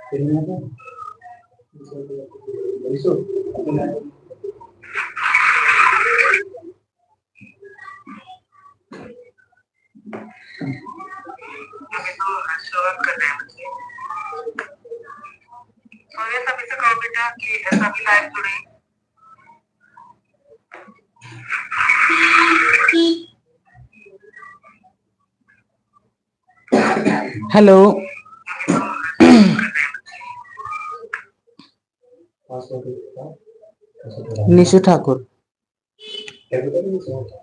शुरुआत कर रहे हैं बच्चे। तो ये सभी से कहो बेटा कि सभी लाइव जुड़े। हेलो। निशु ठाकुर।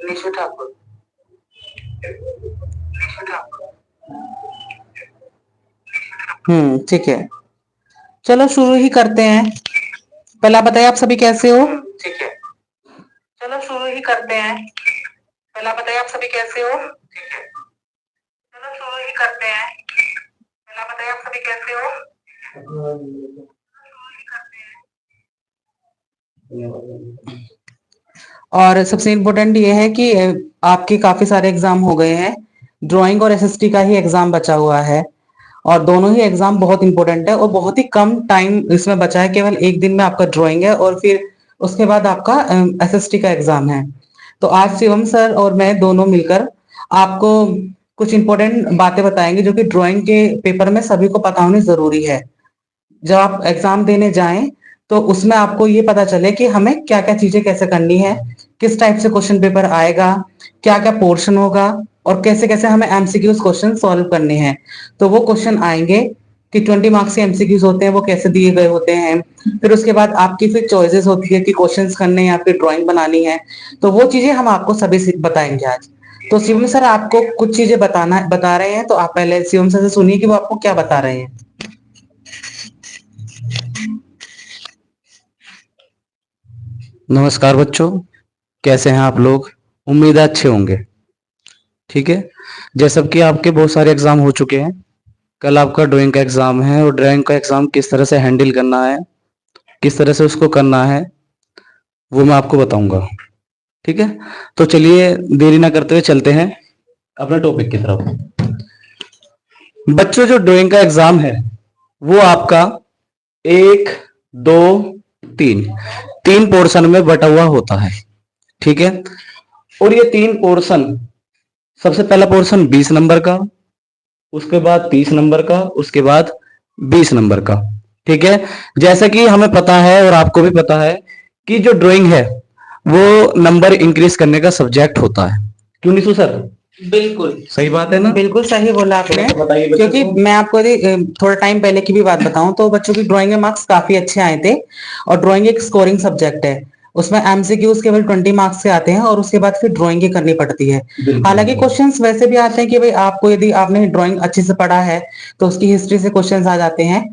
निशु ठाकुर। ठीक है, चलो शुरू ही करते हैं। पहला बताइए आप सभी कैसे हो? ठीक है, चलो शुरू ही करते हैं। पहला बताइए आप सभी कैसे हो? ठीक है, चलो शुरू ही करते हैं। पहला बताइए आप सभी कैसे हो? और सबसे इम्पोर्टेंट ये है कि आपके काफी सारे एग्जाम हो गए हैं, ड्राइंग और एसएसटी का ही एग्जाम बचा हुआ है, और दोनों ही एग्जाम बहुत इंपॉर्टेंट है और बहुत ही कम टाइम इसमें बचा है। केवल एक दिन में आपका ड्राइंग है और फिर उसके बाद आपका एसएसटी का एग्जाम है। तो आज शिवम सर और मैं दोनों मिलकर आपको कुछ इंपॉर्टेंट बातें बताएंगे जो कि ड्राइंग के पेपर में सभी को पता होनी जरूरी है। जब आप एग्जाम देने जाएं तो उसमें आपको ये पता चले कि हमें क्या क्या चीजें कैसे करनी है, किस टाइप से क्वेश्चन पेपर आएगा, क्या क्या पोर्शन होगा और कैसे कैसे हमें एमसीक्यूज क्वेश्चन सॉल्व करने हैं। तो वो क्वेश्चन आएंगे कि 20 मार्क्स के एमसीक्यूज होते हैं, वो कैसे दिए गए होते हैं। फिर उसके बाद आपकी फिर चॉइसेस होती है कि क्वेश्चंस करने हैं या फिर ड्राइंग बनानी है। तो वो चीजें हम आपको सभी बताएंगे आज। तो शिवम सर आपको कुछ चीजें बता रहे हैं, तो आप पहले शिवम सर से सुनिए कि वो आपको क्या बता रहे हैं। नमस्कार बच्चों, कैसे हैं आप लोग? उम्मीद है अच्छे होंगे। ठीक है, जैसा कि आपके बहुत सारे एग्जाम हो चुके हैं, कल आपका ड्राइंग का एग्जाम है और ड्राइंग का एग्जाम किस तरह से हैंडल करना है, किस तरह से उसको करना है, वो मैं आपको बताऊंगा। ठीक है, तो चलिए देरी ना करते हुए चलते हैं अपने टॉपिक की तरफ। बच्चों, जो ड्राइंग का एग्जाम है वो आपका 1, 2, 3 पोर्शन में बटा हुआ होता है। ठीक है, और ये 3 पोर्शन, सबसे पहला पोर्शन 20 नंबर का, उसके बाद 30 नंबर का, उसके बाद 20 नंबर का। ठीक है, जैसा कि हमें पता है और आपको भी पता है कि जो ड्राइंग है वो नंबर इंक्रीज करने का सब्जेक्ट होता है। क्यों निशु सर? बिल्कुल सही बात है ना? बिल्कुल सही बोला आपने। बताइए बच्चों क्योंकि को। मैं आपको यदि थोड़ा टाइम पहले की भी बात बताऊं तो बच्चों की ड्राइंग में मार्क्स काफी अच्छे आए थे, और ड्राइंग एक स्कोरिंग सब्जेक्ट है। उसमें एमसीक्यूज केवल 20 मार्क्स से आते हैं और उसके बाद फिर ड्राइंग ही करनी पड़ती है। हालांकि क्वेश्चंस वैसे भी आते हैं कि भाई आपको यदि आपने ड्राइंग अच्छे से पढ़ा है तो उसकी हिस्ट्री से क्वेश्चंस आ जाते हैं।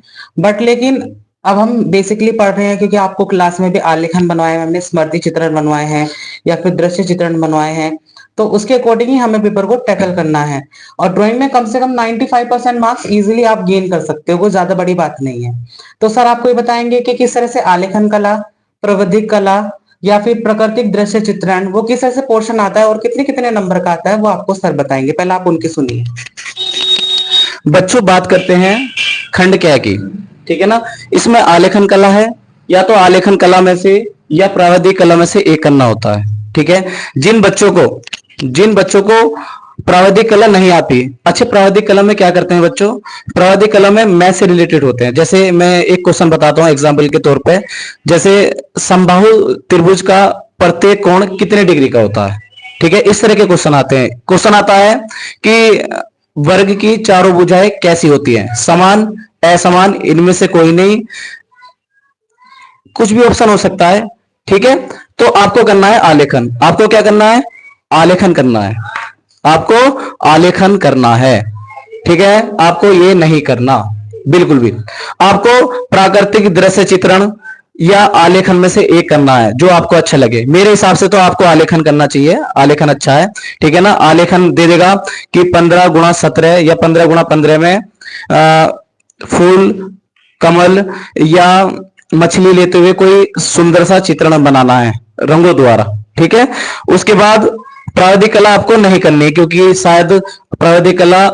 बट लेकिन अब हम बेसिकली पढ़ रहे हैं क्योंकि आपको क्लास में भी आलेखन बनवाए हैं, हमने स्मृति चित्रण बनवाए हैं या फिर दृश्य चित्रण बनवाए हैं। तो उसके अकॉर्डिंग ही हमें पेपर को टैकल करना है। और ड्राइंग में कम से कम 95% मार्क्स इजीली आप गेन कर सकते हो, कोई ज्यादा बड़ी बात नहीं है। तो सर आपको ये बताएंगे कि किस तरह से आलेखन कला, प्राविधिक कला या फिर प्राकृतिक दृश्य चित्रण, वो किस तरह से पोर्शन आता है और कितने कितने नंबर का आता है, वो आपको सर बताएंगे। पहले आप उनकी सुनिए। बच्चों, बात करते हैं खंड क्या की। ठीक है ना, इसमें आलेखन कला है, या तो आलेखन कला में से या प्राविधिक कला में से एक करना होता है। ठीक है, जिन बच्चों को प्राविधिक कला नहीं आती। अच्छे, प्राविधिक कला में क्या करते हैं बच्चों? प्राविधिक कला में मैथ से रिलेटेड होते हैं। जैसे मैं एक क्वेश्चन बताता हूं एग्जाम्पल के तौर पे। जैसे समबाहु त्रिभुज का प्रत्येक कोण कितने डिग्री का होता है? ठीक है, इस तरह के क्वेश्चन आते हैं। क्वेश्चन आता है कि वर्ग की चारों भुजाएं कैसी होती हैं? समान, असमान, इनमें से कोई नहीं, कुछ भी ऑप्शन हो सकता है। ठीक है, तो आपको करना है आलेखन। आपको क्या करना है? आलेखन करना है। आपको आलेखन करना है। ठीक है, आपको ये नहीं करना बिल्कुल भी। आपको प्राकृतिक दृश्य चित्रण या आलेखन में से एक करना है, जो आपको अच्छा लगे। मेरे हिसाब से तो आपको आलेखन करना चाहिए, आलेखन अच्छा है। ठीक है ना, आलेखन दे देगा कि 15 x 17 या 15 x 15 में फूल, कमल या मछली लेते हुए कोई सुंदर सा चित्रण बनाना है रंगों द्वारा। ठीक है, उसके बाद प्राविधिक कला आपको नहीं करनी है, क्योंकि शायद प्राविधिक कला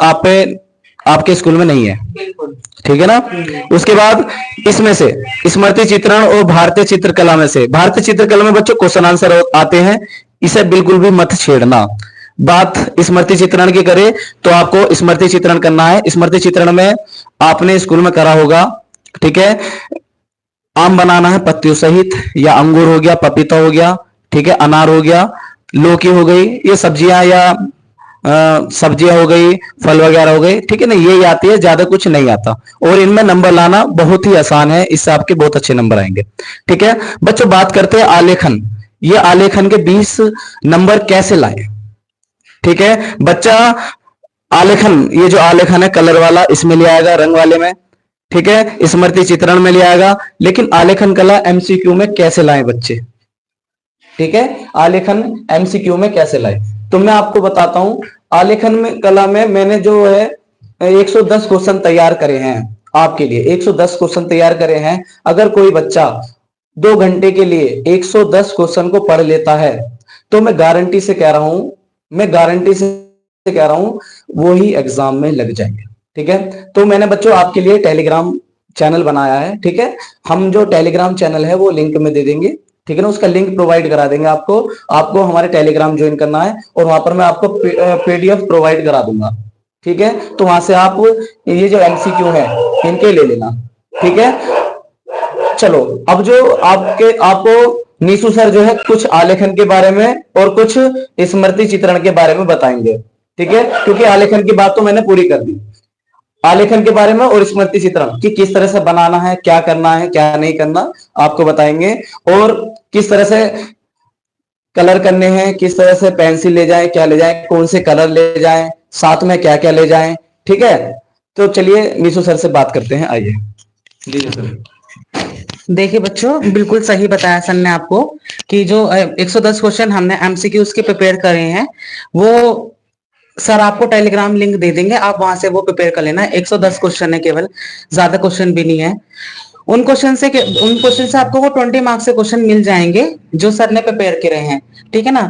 आपके स्कूल में नहीं है, बिल्कुल। ठीक है ना। उसके बाद इसमें से स्मृति चित्रण और भारतीय चित्रकला में से, भारतीय चित्रकला में बच्चों क्वेश्चन आंसर आते हैं, इसे बिल्कुल भी मत छेड़ना। बात स्मृति चित्रण की करें तो आपको स्मृति चित्रण करना है। स्मृति चित्रण में आपने स्कूल में करा होगा, ठीक है। आम बनाना है पत्तियों सहित, या अंगूर हो गया, पपीता हो गया, ठीक है, अनार हो गया, लौकी हो गई, ये सब्जियां या सब्जियां हो गई, फल वगैरह हो गए, ठीक है ना, ये आती है, ज्यादा कुछ नहीं आता। और इनमें नंबर लाना बहुत ही आसान है, इससे आपके बहुत अच्छे नंबर आएंगे, ठीक है। बच्चों बात करते हैं आलेखन। ये आलेखन के 20 नंबर कैसे लाए, ठीक है। बच्चा आलेखन, ये जो आलेखन है कलर वाला, इसमें ले आएगा, रंग वाले में, ठीक है, स्मृति चित्रण में ले आएगा। लेकिन आलेखन कला एमसीक्यू में कैसे लाए बच्चे, ठीक है, आलेखन एमसीक्यू में कैसे लाए, तो मैं आपको बताता हूं। आलेखन में कला में मैंने जो है 110 क्वेश्चन तैयार करे हैं आपके लिए, 110 क्वेश्चन तैयार करे हैं। अगर कोई बच्चा 2 घंटे के लिए 110 क्वेश्चन को पढ़ लेता है तो मैं गारंटी से कह रहा हूं, मैं गारंटी से कह रहा हूं वो ही एग्जाम में लग जाएंगे, ठीक है। तो मैंने बच्चों आपके लिए टेलीग्राम चैनल बनाया है, ठीक है। हम जो टेलीग्राम चैनल है वो लिंक में दे देंगे, ठीक है ना, उसका लिंक प्रोवाइड करा देंगे आपको। आपको हमारे टेलीग्राम ज्वाइन करना है और वहां पर मैं आपको पीडीएफ प्रोवाइड करा दूंगा, ठीक है। तो वहां से आप ये जो एमसीक्यू है इनके ले लेना, ठीक है। चलो अब जो आपको नीशू सर जो है कुछ आलेखन के बारे में और कुछ स्मृति चित्रण के बारे में बताएंगे, ठीक है, क्योंकि आलेखन की बात तो मैंने पूरी कर दी। आलेखन के बारे में और स्मृति चित्रण कि किस तरह से बनाना है, क्या करना है, क्या नहीं करना, आपको बताएंगे। और किस तरह से कलर करने हैं, किस तरह से पेंसिल ले जाएं, क्या ले जाएं, कौन से कलर ले जाएं, साथ में क्या क्या ले जाएं, ठीक है। तो चलिए नीशू सर से बात करते हैं, आइए। जी सर। देखिए बच्चों, बिल्कुल सही बताया सर ने आपको कि जो 110 क्वेश्चन हमने एमसीक्यूज के प्रिपेयर करे हैं वो सर आपको टेलीग्राम लिंक दे देंगे, आप वहां से वो प्रिपेयर कर लेना। 110 क्वेश्चन है केवल, ज्यादा क्वेश्चन भी नहीं है। उन क्वेश्चन से आपको वो 20 मार्क्स से क्वेश्चन मिल जाएंगे जो सर ने प्रिपेयर करे हैं, ठीक है ना।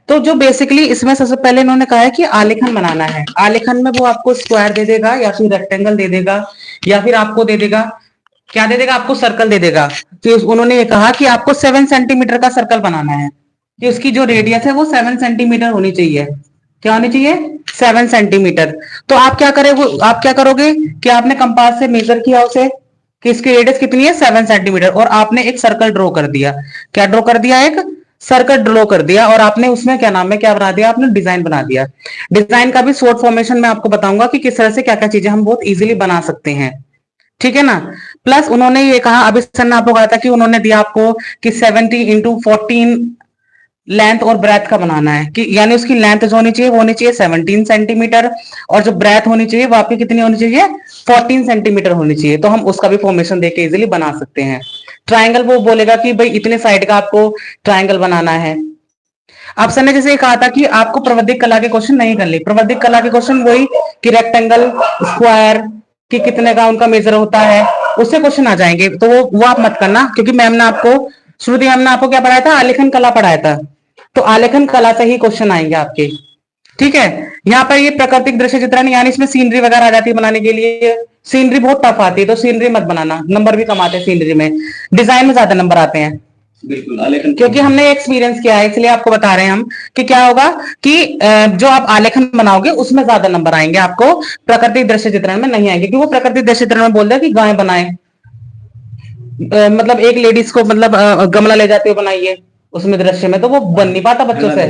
तो जो बेसिकली इसमें सबसे पहले इन्होंने कहा है कि आलेखन बनाना है। आलेखन में वो आपको स्क्वायर दे देगा या फिर रेक्टेंगल दे देगा या फिर आपको दे देगा, क्या दे देगा, आपको सर्कल दे देगा। कि उन्होंने ये कहा कि आपको 7 सेंटीमीटर का सर्कल बनाना है, कि उसकी जो रेडियस है वो 7 सेंटीमीटर होनी चाहिए। क्या होनी चाहिए, 7 सेंटीमीटर। तो आप क्या करोगे कि आपने कंपास से मेजर किया उसे कि इसकी रेडियस कितनी है, 7 सेंटीमीटर, और आपने एक सर्कल ड्रॉ कर दिया। क्या ड्रॉ कर दिया, एक सर्कल ड्रॉ कर दिया, और आपने उसमें क्या नाम है, क्या बना दिया, आपने डिजाइन बना दिया। डिजाइन का भी शॉर्ट फॉर्मेशन में आपको बताऊंगा कि किस तरह से क्या क्या चीजें हम बहुत इजीली बना सकते हैं, ठीक है ना। प्लस उन्होंने ये कहा, अभी सर ने आपको कहा था कि उन्होंने दिया आपको कि 70 इंटू 14 लेंथ और ब्रेथ का बनाना है, कि यानी उसकी लेंथ जो होनी चाहिए वो होनी चाहिए 17 सेंटीमीटर, और जो ब्रेथ होनी चाहिए वो आपकी कितनी होनी चाहिए, 14 सेंटीमीटर होनी चाहिए। तो हम उसका भी फॉर्मेशन देके इजीली बना सकते हैं। ट्राइंगल वो बोलेगा कि भाई इतने साइड का आपको ट्राइंगल बनाना है। आप सर ने जैसे कहा था कि आपको प्रवृत्तिक कला के क्वेश्चन नहीं कर ली, प्रवृत्तिक कला के क्वेश्चन वही कि रेक्टेंगल, स्क्वायर, कि कितने का उनका मेजर होता है, उससे क्वेश्चन आ जाएंगे। तो वो आप मत करना, क्योंकि मैम ने आपको, श्रुति मैम ने आपको क्या पढ़ाया था, आलेखन कला पढ़ाया था। तो आलेखन कला से ही क्वेश्चन आएंगे आपके, ठीक है। यहाँ पर ये प्राकृतिक दृश्य चित्रण, यानी इसमें सीनरी वगैरह आ जाती है बनाने के लिए। सीनरी बहुत टफ आती है, तो सीनरी मत बनाना, नंबर भी कम आते हैं सीनरी में। डिजाइन में ज्यादा नंबर आते हैं, बिल्कुल आलेखन, क्योंकि हमने एक्सपीरियंस किया है, इसलिए आपको बता रहे हैं हम कि क्या होगा कि जो आप आलेखन बनाओगे उसमें ज्यादा नंबर आएंगे आपको, प्राकृतिक दृश्य चित्रण में नहीं आएंगे। क्योंकि वो प्राकृतिक दृश्य चित्रण में बोल रहे कि गाय बनाए, मतलब एक लेडीज को, मतलब गमला ले जाते हुए बनाइए उसमें दृश्य में, तो वो बन नहीं पाता बच्चों से।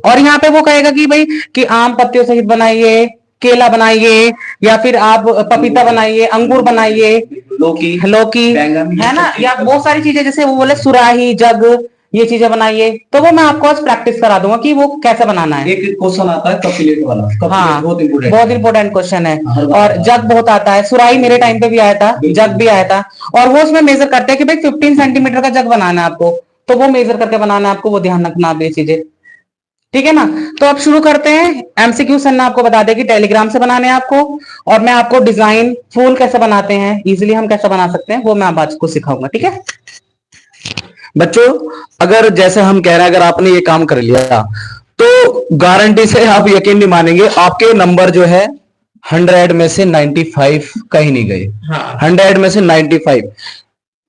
और यहाँ पे वो कहेगा कि भाई कि आम पत्तियों सहित बनाइए, केला बनाइए, या फिर आप पपीता बनाइए, अंगूर बनाइए, लौकी है ना, या बहुत सारी चीजें, जैसे वो बोले सुराही, जग, ये चीजें बनाइए। तो वो मैं आपको आज प्रैक्टिस करा दूंगा कि वो कैसे बनाना है। एक क्वेश्चन आता है कपलेट वाला, हाँ, बहुत इंपोर्टेंट क्वेश्चन है। और जग बहुत आता है, सुराही मेरे टाइम पे भी आया था, जग भी आया था। और वो उसमें मेजर करते हैं कि भाई 15 सेंटीमीटर का जग बनाना है आपको, तो वो मेजर करके बनाना है आपको, वो ध्यान रखना आप ये चीजें, ठीक है ना। तो अब शुरू करते हैं। एमसीक्यू सर ने आपको बता दिया कि टेलीग्राम से बनाने हैं आपको, और मैं आपको डिजाइन फूल कैसे बनाते हैं, इजीली हम कैसे बना सकते हैं, वो मैं आप आज को सिखाऊंगा, ठीक है बच्चों। अगर जैसे हम कह रहे हैं, अगर आपने ये काम कर लिया तो गारंटी से आप यकीन नहीं मानेंगे, आपके नंबर जो है 100 में से 95 कहीं नहीं गए। हाँ 100 में से 95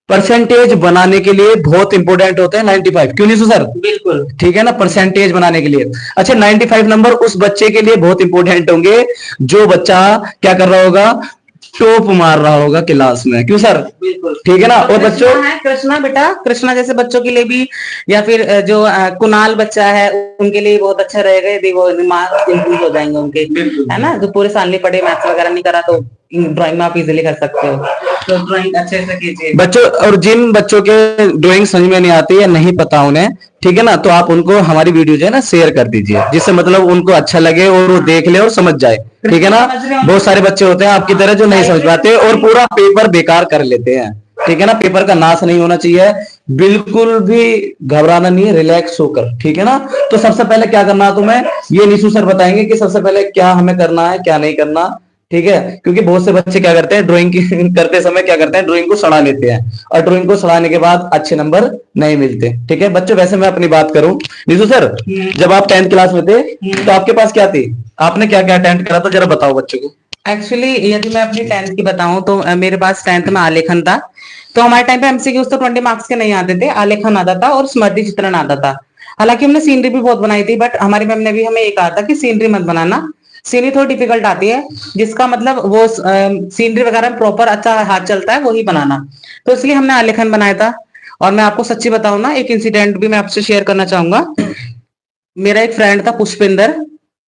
परसेंटेज बनाने के लिए बहुत इंपॉर्टेंट होते हैं 95, क्यों नहीं सर? बिल्कुल। ठीक है ना, परसेंटेज बनाने के लिए। अच्छा 95 नंबर उस बच्चे के लिए बहुत इंपॉर्टेंट होंगे जो बच्चा क्या कर रहा होगा, टॉप मार रहा होगा क्लास में, क्यों सर? बिल्कुल ठीक है ना। और बच्चों है कृष्णा बेटा, कृष्णा जैसे बच्चों के लिए भी, या फिर जो कुणाल बच्चा है उनके लिए बहुत अच्छा रहेगा यदि वो मार्क्स इंप्रूव हो जाएंगे उनके, है ना, जो पूरे साल नहीं पढ़े, मैथ्स वगैरह नहीं करा, तो ड्राइंग में आप इजीली कर सकते हो। तो ड्राइंग अच्छे से कीजिए बच्चों, और जिन बच्चों के ड्राइंग समझ में नहीं आती या नहीं पता उन्हें, ठीक है ना, तो आप उनको हमारी वीडियो जो है ना शेयर कर दीजिए, जिससे मतलब उनको अच्छा लगे और वो देख ले और समझ जाए। ठीक है ना। बहुत सारे बच्चे होते हैं आपकी तरह जो नहीं समझ पाते और पूरा पेपर बेकार कर लेते हैं। ठीक है ना, पेपर का नाश नहीं होना चाहिए, बिल्कुल भी घबराना नहीं है, रिलैक्स होकर। ठीक है ना। तो सबसे पहले क्या करना है तुम्हें, ये निशु सर बताएंगे कि सबसे पहले क्या हमें करना है क्या नहीं करना। ठीक है, क्योंकि बहुत से बच्चे क्या करते हैं ड्राइंग की करते समय क्या करते हैं, ड्राइंग को सड़ा लेते हैं और ड्राइंग को सड़ाने के बाद अच्छे नंबर नहीं मिलते। ठीक है बच्चों, वैसे मैं अपनी बात करूं, निशु सर जब आप 10th क्लास में थे तो आपके पास क्या थी, आपने क्या क्या अटेम्प्ट करा था, जरा बताओ बच्चों को। एक्चुअली यदि मैं अपनी 10th की बताऊं तो मेरे पास 10th में आलेखन था। तो हमारे टाइम पे एमसीक्यूज तो 20 मार्क्स के नहीं आते थे, आलेखन आता था और स्मृति चित्रण आता था। हालांकि हमने सीनरी भी बहुत बनाई थी, बट हमारी मैम ने भी हमें एक कहा था कि सीनरी मत बनाना, सीनरी थोड़ी डिफिकल्ट आती है, जिसका मतलब वो सीनरी वगैरह में प्रॉपर अच्छा हाथ चलता है वही बनाना। तो इसलिए हमने आलेखन बनाया था। और मैं आपको सच्ची बताऊं ना, एक इंसिडेंट भी मैं आपसे शेयर करना चाहूंगा। मेरा एक फ्रेंड था पुष्पिंदर,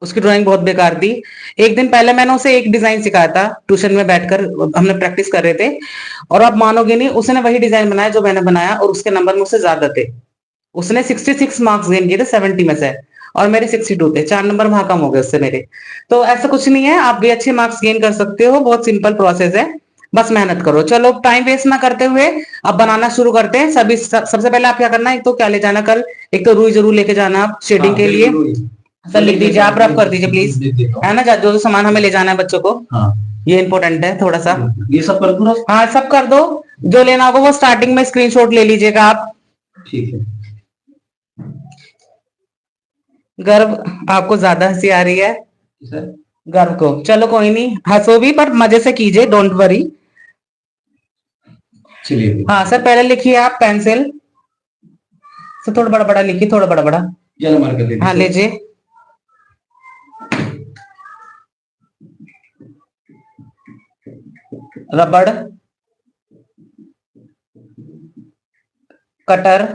उसकी ड्राइंग बहुत बेकार थी। एक दिन पहले मैंने उसे एक डिजाइन सिखाया था, ट्यूशन में बैठकर हमने प्रैक्टिस कर रहे थे, और आप मानोगे नहीं, उसने वही डिजाइन बनाया जो मैंने बनाया, और उसके नंबर मुझसे ज्यादा थे। उसने 66 मार्क्स गेन किए थे 70 में से, और मेरे 62 थे, 4 नंबर वहां कम हो गए उससे मेरे। तो ऐसा कुछ नहीं है, आप भी अच्छे मार्क्स गेन कर सकते हो, बहुत सिंपल प्रोसेस है, बस मेहनत करो। चलो टाइम वेस्ट ना करते हुए अब बनाना शुरू करते हैं। सबसे पहले आप क्या करना है, एक तो क्या ले जाना कल, एक तो रुई जरूर लेके जाना आप शेडिंग के लिए। सर लिख दीजिए, आप रफ कर दीजिए प्लीज, है ना, जो जो सामान हमें ले जाना है बच्चों को। हाँ ये इंपॉर्टेंट है थोड़ा सा। ये सब कर दूं। हाँ सब कर दो, जो लेना होगा वो स्टार्टिंग में स्क्रीनशॉट ले लीजिएगा आप। ठीक है। गर्व, आपको ज्यादा हंसी आ रही है सर गर्व को, चलो कोई नहीं, हंसो भी पर मजे से कीजिए, डोंट वरी। चलिए। हाँ सर पहले लिखिए आप पेंसिल से, थोड़ा बड़ा बड़ा लिखिए, थोड़ा बड़ा बड़ा। जरा मार कर लीजिए। हाँ लीजिए। रबड़, कटर,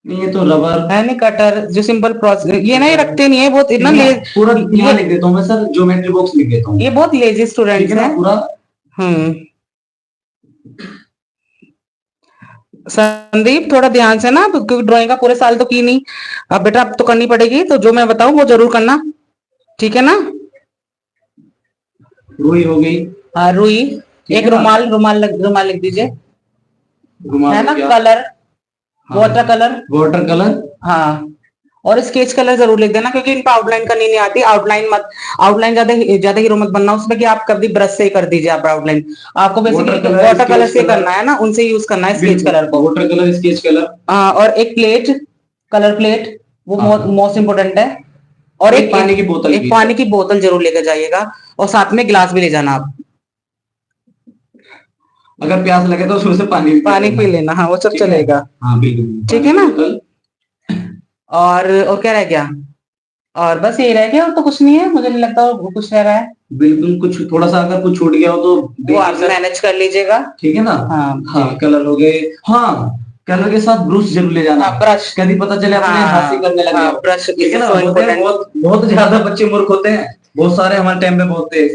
ये तो रबर है नहीं, कटर जो सिंपल प्रोसेस, ये नहीं रखते नहीं है, बहुत इतना पूरा यहाँ लिख देता हूँ मैं सर, ज्योमेट्री बॉक्स लिख देता हूँ। ये बहुत लेजी स्टूडेंट है पूरा। संदीप थोड़ा ध्यान से ना, क्योंकि ड्राइंग का पूरे साल तो की नहीं, अब बेटा अब तो करनी पड़ेगी, तो जो मैं बताऊं वो जरूर करना, ठीक है ना। रुई हो गई। हाँ रुई, एक रुमाल, रुमाल लिख दीजिए, है ना। Colour, water colour, water colour. हाँ, और स्केच कलर जरूर लिख देना, क्योंकि इनको आउटलाइन करनी नहीं आती, आउटलाइन मत, आउटलाइन ज्यादा ज्यादा हीरो मत बनना उसमें, कि आप कभी ब्रश से ही कर दीजिए आप आउटलाइन, आपको बेसिकली वाटर कलर से करना है ना, उनसे यूज करना है स्केच कलर को। Water colour, sketch colour. हाँ, और एक प्लेट, कलर प्लेट, वो मोस्ट इंपोर्टेंट है। और एक पानी की बोतल, एक पानी की बोतल जरूर लेकर जाइएगा, और साथ में गिलास भी ले जाना आप, अगर प्यास लगे तो उसमें से पानी पी लेना, हाँ वो सब चलेगा। हाँ बिल्कुल, ठीक है ना। और क्या रह गया, और बस यही रह गया, और तो कुछ नहीं है, मुझे नहीं लगता और कुछ रह रहा है। बिल्कुल, कुछ थोड़ा सा अगर कुछ छूट गया हो तो वो आप मैनेज कर लीजिएगा, ठीक है ना। हाँ कलर हो गए। हाँ कलर के साथ ब्रश जरूर ले जाना, ब्रश, कभी पता चले अपने हाथ से करने लगे। ब्रश, ठीक है ना। बहुत बहुत ज्यादा बच्चे मूर्ख होते हैं, बहुत सारे हमारे टाइम पे बहुत थे,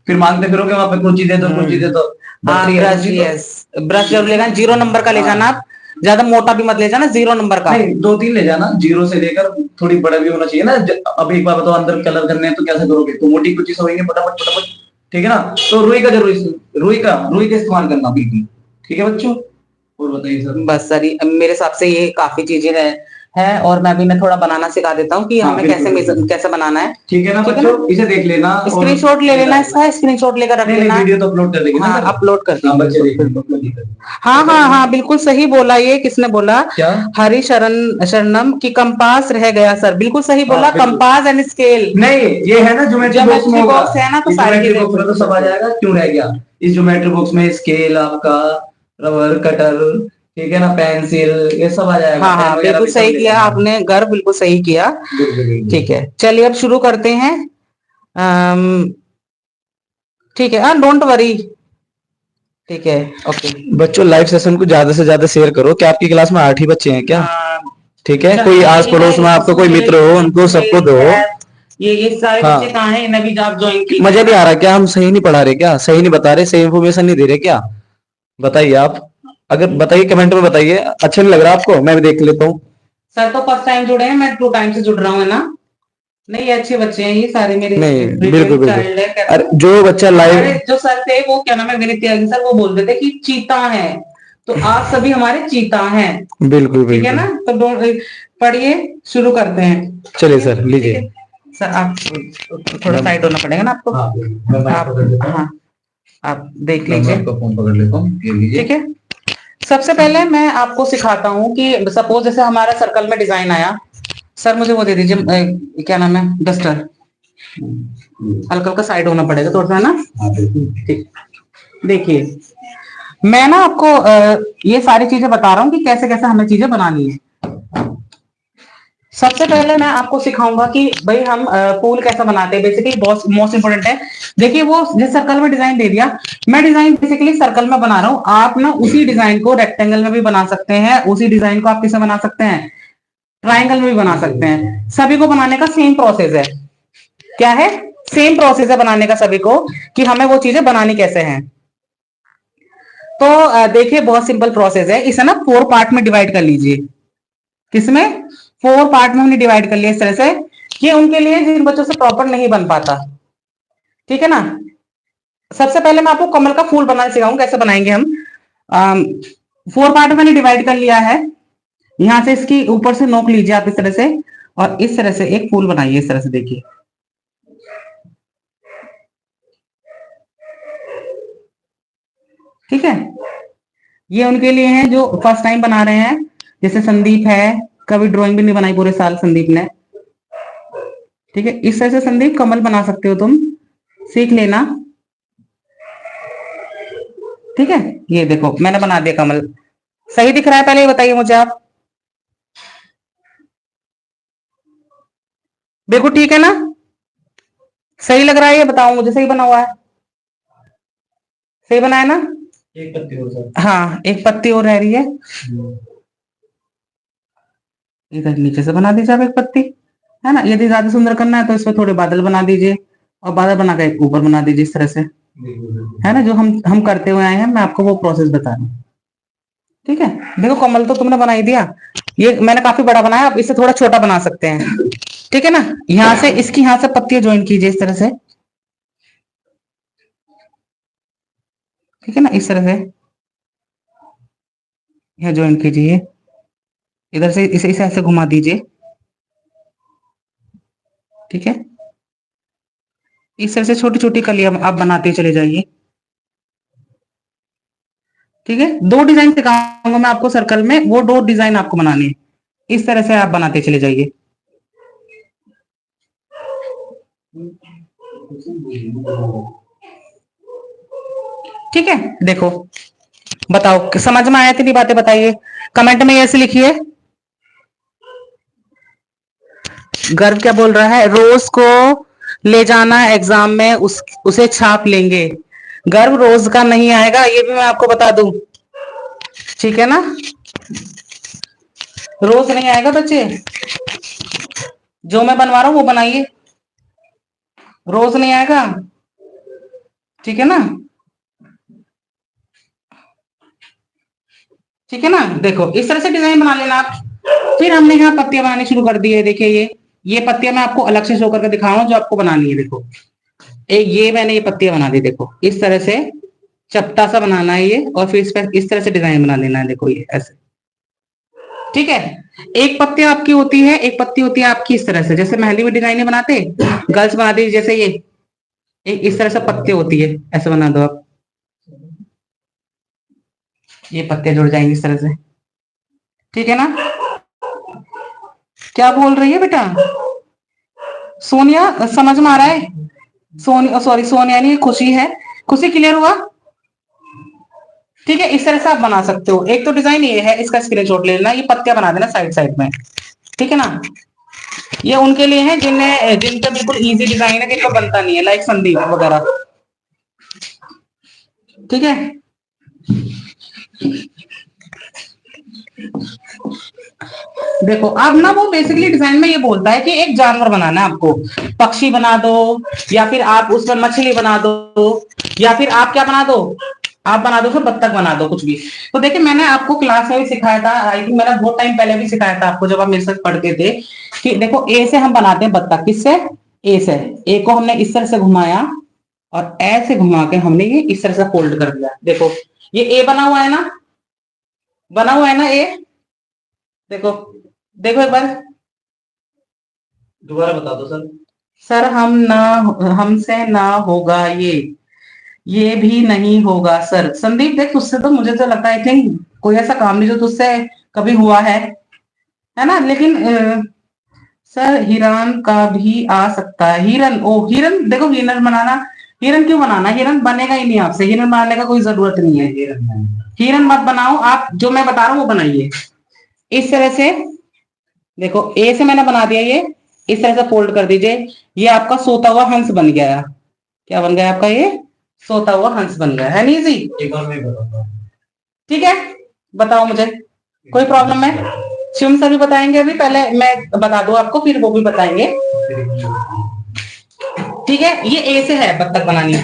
फिर मांगते फिरोगे वहां पे कुछ चीजें तो कुछ चीजें तो। ब्रश जरूर लेना, 0 नंबर का ले जाना आप, ज्यादा मोटा भी मत ले जाना, 0 नंबर का, नहीं 2-3 ले जाना, 0 से लेकर थोड़ी बड़ा भी होना चाहिए ना। अब एक बार बताओ, अंदर कलर करने हैं तो कैसे करोगे, तो मोटी कुछ चीज होंगे फटाफट फटाफट। ठीक है ना। तो रुई का इस्तेमाल करना बिल्कुल, ठीक है बच्चों। और बताइए सर। बस सर मेरे हिसाब से ये काफी चीजें हैं, है और मैं भी इन्हें थोड़ा बनाना सिखा देता हूँ कि हाँ, हमें कैसे बनाना है। ठीक है ना ठीक है ना? बच्चों, इसे देख लेना और स्क्रीनशॉट ले लेना इसका, स्क्रीनशॉट लेकर रख नहीं, लेना। वीडियो तो अपलोड कर देंगे ना हाँ, सर? अपलोड कर हाँ, बच्चे दीजिए। देख हाँ हाँ हाँ, बिल्कुल सही बोला। ये किसने बोला? क्या? हरि शरणम की कंपास रह गया सर, बिल्कुल सही बोला। बिल्कुल। Compass and scale. नहीं, ये है ना ज्योमेट्री बॉक्स में ज्योमेट्री होगा। बॉक्स है ना, तो इस सारी ज्योमेट्री चीजें बॉक्स में तो सब आ जाएगा, क्यों रह गया? इस ज्योमेट्री बॉक्स में स्केल आपका, रबर कटर, ठीक है ना, पेंसिल, ये सब आ जाएगा। हाँ पेन हाँ, वगैरह बिल्कुल भी सब सही ले किया लेना। आपने, गर्व बिल्कुल सही किया। बिल्कुल बिल्कुल। ठीक है, चलिए अब शुरू करते हैं। अम, ठीक है, हाँ, डोंट वरी। ठीक है, ओके। बच्चों लाइव सेशन को ज्यादा से ज्यादा शेयर करो। क्या आपकी क्लास में 8 ही बच्चे हैं क्या? हाँ, ठीक है, चल, कोई आस ये पड़ोस में है, आपका कोई मित्र हो, उनको सबको दो। ये सारे हाँ। बच्चे कहाँ हैं? इन्हें भी आप ज्वाइन कीजिए। मजा नहीं आ रहा क्या? हम सही नहीं पढ़ा रहे क्या? सही नहीं बता रहे? सही इन्फॉर्मेशन नहीं दे रहे क्या? बताइए आप। अगर बताइए, कमेंट में बताइए। अच्छा नहीं लग रहा आपको? मैं भी देख लेता हूँ। सर तो फर्स्ट टाइम जुड़े हैं, मैं 2 टाइम से जुड़ रहा हूँ, है ना? नहीं, ये अच्छे बच्चे हैं, ये सारे मेरे नहीं, बिल्कुल बिल्कुल चाइल्ड है। बिल्कुल। अरे जो बच्चा लाइव, हमारे जो सर थे वो क्या नाम है, विनीत त्यागी सर, वो बोलते थे कि चीता है, तो आप सभी हमारे चीता हैं। बिल्कुल ठीक है ना? बिल्कुल। तो पढ़िए, शुरू करते हैं। चलिए ठीक है? सर, ठीक लीजिए। है सर, आप थोड़ा साइड होना पड़ेगा ना आपको। हाँ, मैं माइक आप, पकड़ लेता हूँ। हाँ, आप देख मैं लीजिए। आपका फोन पकड़ लेता हूँ, ये लीजिए। ठीक है, सबसे पहले मैं आपको सिखाता हूँ कि सपोज जैसे हमारा सर्कल में डिजाइन आया। सर मुझे वो दे दीजिए, क्या नाम है, डस्टर। हल्का हल्का साइड होना पड़ेगा थोड़ा सा, है ना? हाँ, बिल्कुल। ठीक, देखिए, मैं ना आपको ये सारी चीजें बता रहा हूँ कि कैसे कैसे हमें चीजें बनानी है। सबसे पहले मैं आपको सिखाऊंगा कि भाई हम फूल कैसा बनाते हैं, बेसिकली बहुत मोस्ट इंपोर्टेंट है। देखिए, वो जिस सर्कल में डिजाइन दे दिया, मैं डिजाइन बेसिकली सर्कल में बना रहा हूँ। आप ना उसी डिजाइन को रेक्टेंगल में भी बना सकते हैं, उसी डिजाइन को आप किसे बना सकते हैं, ट्राइंगल में भी बना सकते हैं। सभी को बनाने का सेम प्रोसेस है। क्या है? सेम प्रोसेस है बनाने का सभी को, कि हमें वो चीजें बनानी कैसे हैं। तो देखिए, बहुत सिंपल प्रोसेस है। इसे ना 4 पार्ट में डिवाइड कर लीजिए। किसमें? 4 पार्ट में हमने डिवाइड कर लिया इस तरह से, कि उनके लिए जिन बच्चों से प्रॉपर नहीं बन पाता। ठीक है ना? सबसे पहले मैं आपको कमल का फूल बनाना सिखाऊं, कैसे बनाएंगे हम। 4 पार्ट में मैंने डिवाइड कर लिया है। यहां से इसकी ऊपर से नोक लीजिए आप इस तरह से, और इस तरह से एक फूल बनाइए इस तरह से, देखिए। ठीक है, ये उनके लिए है जो फर्स्ट टाइम बना रहे हैं। जैसे संदीप है, कभी ड्राइंग भी नहीं बनाई पूरे साल संदीप ने। ठीक है, इस तरह से संदीप कमल बना सकते हो तुम, सीख लेना। ठीक है, ये देखो मैंने बना दिया कमल। सही दिख रहा है? पहले ये बताइए मुझे आप। बिल्कुल ठीक है ना? सही लग रहा है? ये बताओ मुझे, सही बना हुआ है? सही बना है ना? एक पत्ती और सर। हाँ, एक पत्ती और रह रही है। इधर नीचे से बना दीजिए आप एक पत्ती, है ना? यदि ज्यादा सुंदर करना है तो इसमें थोड़े बादल बना दीजिए, और बादल बना के ऊपर बना दीजिए इस तरह से, है ना? जो हम करते हुए आए हैं, मैं आपको वो प्रोसेस बता रहा हूँ। ठीक है, देखो कमल तो तुमने बना ही दिया। ये मैंने काफी बड़ा बनाया, अब इसे थोड़ा छोटा बना सकते हैं। ठीक है ना? यहाँ से इसकी, यहाँ से पत्तियां ज्वाइन कीजिए इस तरह से। ठीक है ना? इस तरह से यहाँ ज्वाइन कीजिए, इधर से इसे इसे ऐसे घुमा दीजिए। ठीक है, इस तरह से छोटी छोटी कलियां आप बनाते चले जाइए। ठीक है, 2 डिजाइन सिखाऊंगा मैं आपको सर्कल में, वो 2 डिजाइन आपको बनानी है। इस तरह से आप बनाते चले जाइए। ठीक है, देखो, बताओ कि समझ में आया? इतनी बातें बताइए, कमेंट में ऐसे लिखिए। गर्व क्या बोल रहा है? रोज को ले जाना एग्जाम में, उसे छाप लेंगे। गर्व रोज का नहीं आएगा, ये भी मैं आपको बता दूं। ठीक है ना? रोज नहीं आएगा बच्चे, जो मैं बनवा रहा हूं वो बनाइए, रोज नहीं आएगा। ठीक है ना? ठीक है ना? देखो, इस तरह से डिजाइन बना लेना आप। फिर हमने यहाँ पत्तियां बनानी शुरू कर दी है। देखिए, ये पत्तियां मैं आपको अलग से शो करके दिखा रहा हूँ, जो आपको बनानी है। देखो, एक ये मैंने ये पत्तियां बना दी, देखो इस तरह से चपटा सा बनाना है ये, और फिर इस पर इस तरह से डिजाइन बना लेना है। देखो, ये ऐसे। ठीक है। एक पत्ती आपकी होती है, एक पत्ती होती है आपकी इस तरह से, जैसे मेहंदी में डिजाइने बनाते, गर्ल्स बनाती है, जैसे ये एक इस तरह से पत्ती होती है, ऐसे बना दो आप, ये पत्ते जुड़ जाएंगे इस तरह से, ठीक है ना। क्या बोल रही है बेटा सोनिया, समझ में आ रहा है? सोनिया, सॉरी सोनिया नहीं, खुशी है। खुशी, क्लियर हुआ? ठीक है, इस तरह से आप बना सकते हो। एक तो डिजाइन ये है, इसका स्क्रीनशॉट ले लेना, ये पत्तियां बना देना साइड साइड में, ठीक है ना। ये उनके लिए है जिन्हें, जिनका बिल्कुल इजी डिजाइन है, जिनका बनता नहीं है, लाइक संदीप वगैरह, ठीक है। देखो अब ना वो बेसिकली डिजाइन में ये बोलता है कि एक जानवर बनाना है आपको, पक्षी बना दो, या फिर आप उसमें मछली बना दो, या फिर आप क्या बना दो, आप बना दो फिर बत्तख बना दो, कुछ भी। तो देखिए मैंने आपको क्लास में भी सिखाया था, आई थिंक मैंने बहुत टाइम पहले भी सिखाया था आपको, जब आप मेरे साथ पढ़ते थे, कि देखो ए से हम बनाते हैं बत्तख, किससे, ए से। ए को हमने इस तरह से घुमाया और ऐसे घुमा के हमने ये इस तरह से फोल्ड कर दिया। देखो ये ए बना हुआ है ना, बना हुआ है ना ए, देखो देखो एक बार दोबारा बता दो सर। सर हम ना, हमसे ना होगा ये भी नहीं होगा सर। संदीप देख, तुझसे तो मुझे तो लगता है आई थिंक कोई ऐसा काम नहीं जो तुझसे कभी हुआ है ना। लेकिन सर हिरन का भी आ सकता है, हिरन, ओ हिरन, देखो हिरन बनाना, हिरन क्यों बनाना, हिरन बनेगा ही नहीं आपसे, हिरन बनाने का कोई जरूरत नहीं है, हिरन मत बनाओ आप, जो मैं बता रहा हूँ वो बनाइए इस तरह से। देखो ए से मैंने बना दिया, ये इस तरह से फोल्ड कर दीजिए, ये आपका सोता हुआ हंस बन गया। क्या बन गया आपका, ये सोता हुआ हंस बन गया, है नहीं जी? एक और मैं बताता हूँ। ठीक है, बताओ मुझे, कोई प्रॉब्लम है? शिवम सर भी बताएंगे, अभी पहले मैं बता दूं आपको, फिर वो भी बताएंगे, ठीक है। ये ए से है बत्तख बनानी।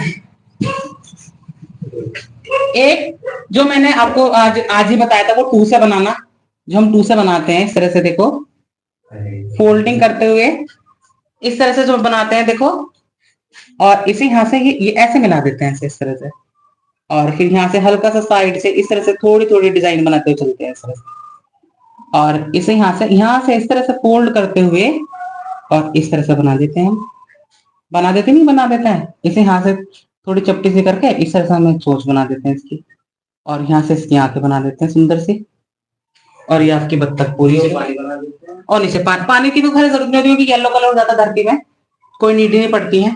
एक जो मैंने आपको आज ही बताया था, वो 2 से बनाना, जो हम 2 से बनाते हैं इस तरह से, देखो फोल्डिंग करते हुए इस तरह से जो बनाते हैं, देखो, और इसी यहां से ये ऐसे मिला देते हैं इस तरह से, और फिर यहाँ से हल्का सा साइड से इस तरह से थोड़ी थोड़ी डिजाइन बनाते हुए चलते हैं इस तरह से, और इसे यहाँ से इस तरह से फोल्ड करते हुए और इस तरह से बना देते हैं, बना देते नहीं, बना देते हैं इसे यहाँ से थोड़ी चपटी सी करके इस तरह से हम एक चोंच बना देते हैं इसकी, और यहाँ से इसकी आंखें बना देते हैं सुंदर सी, और ये आपकी बत्तख पूरी हो गई। और नीचे पानी की तो खैर जरूरत नहीं होती, क्योंकि येलो कलर हो जाता धरती में, कोई नीड नहीं पड़ती है।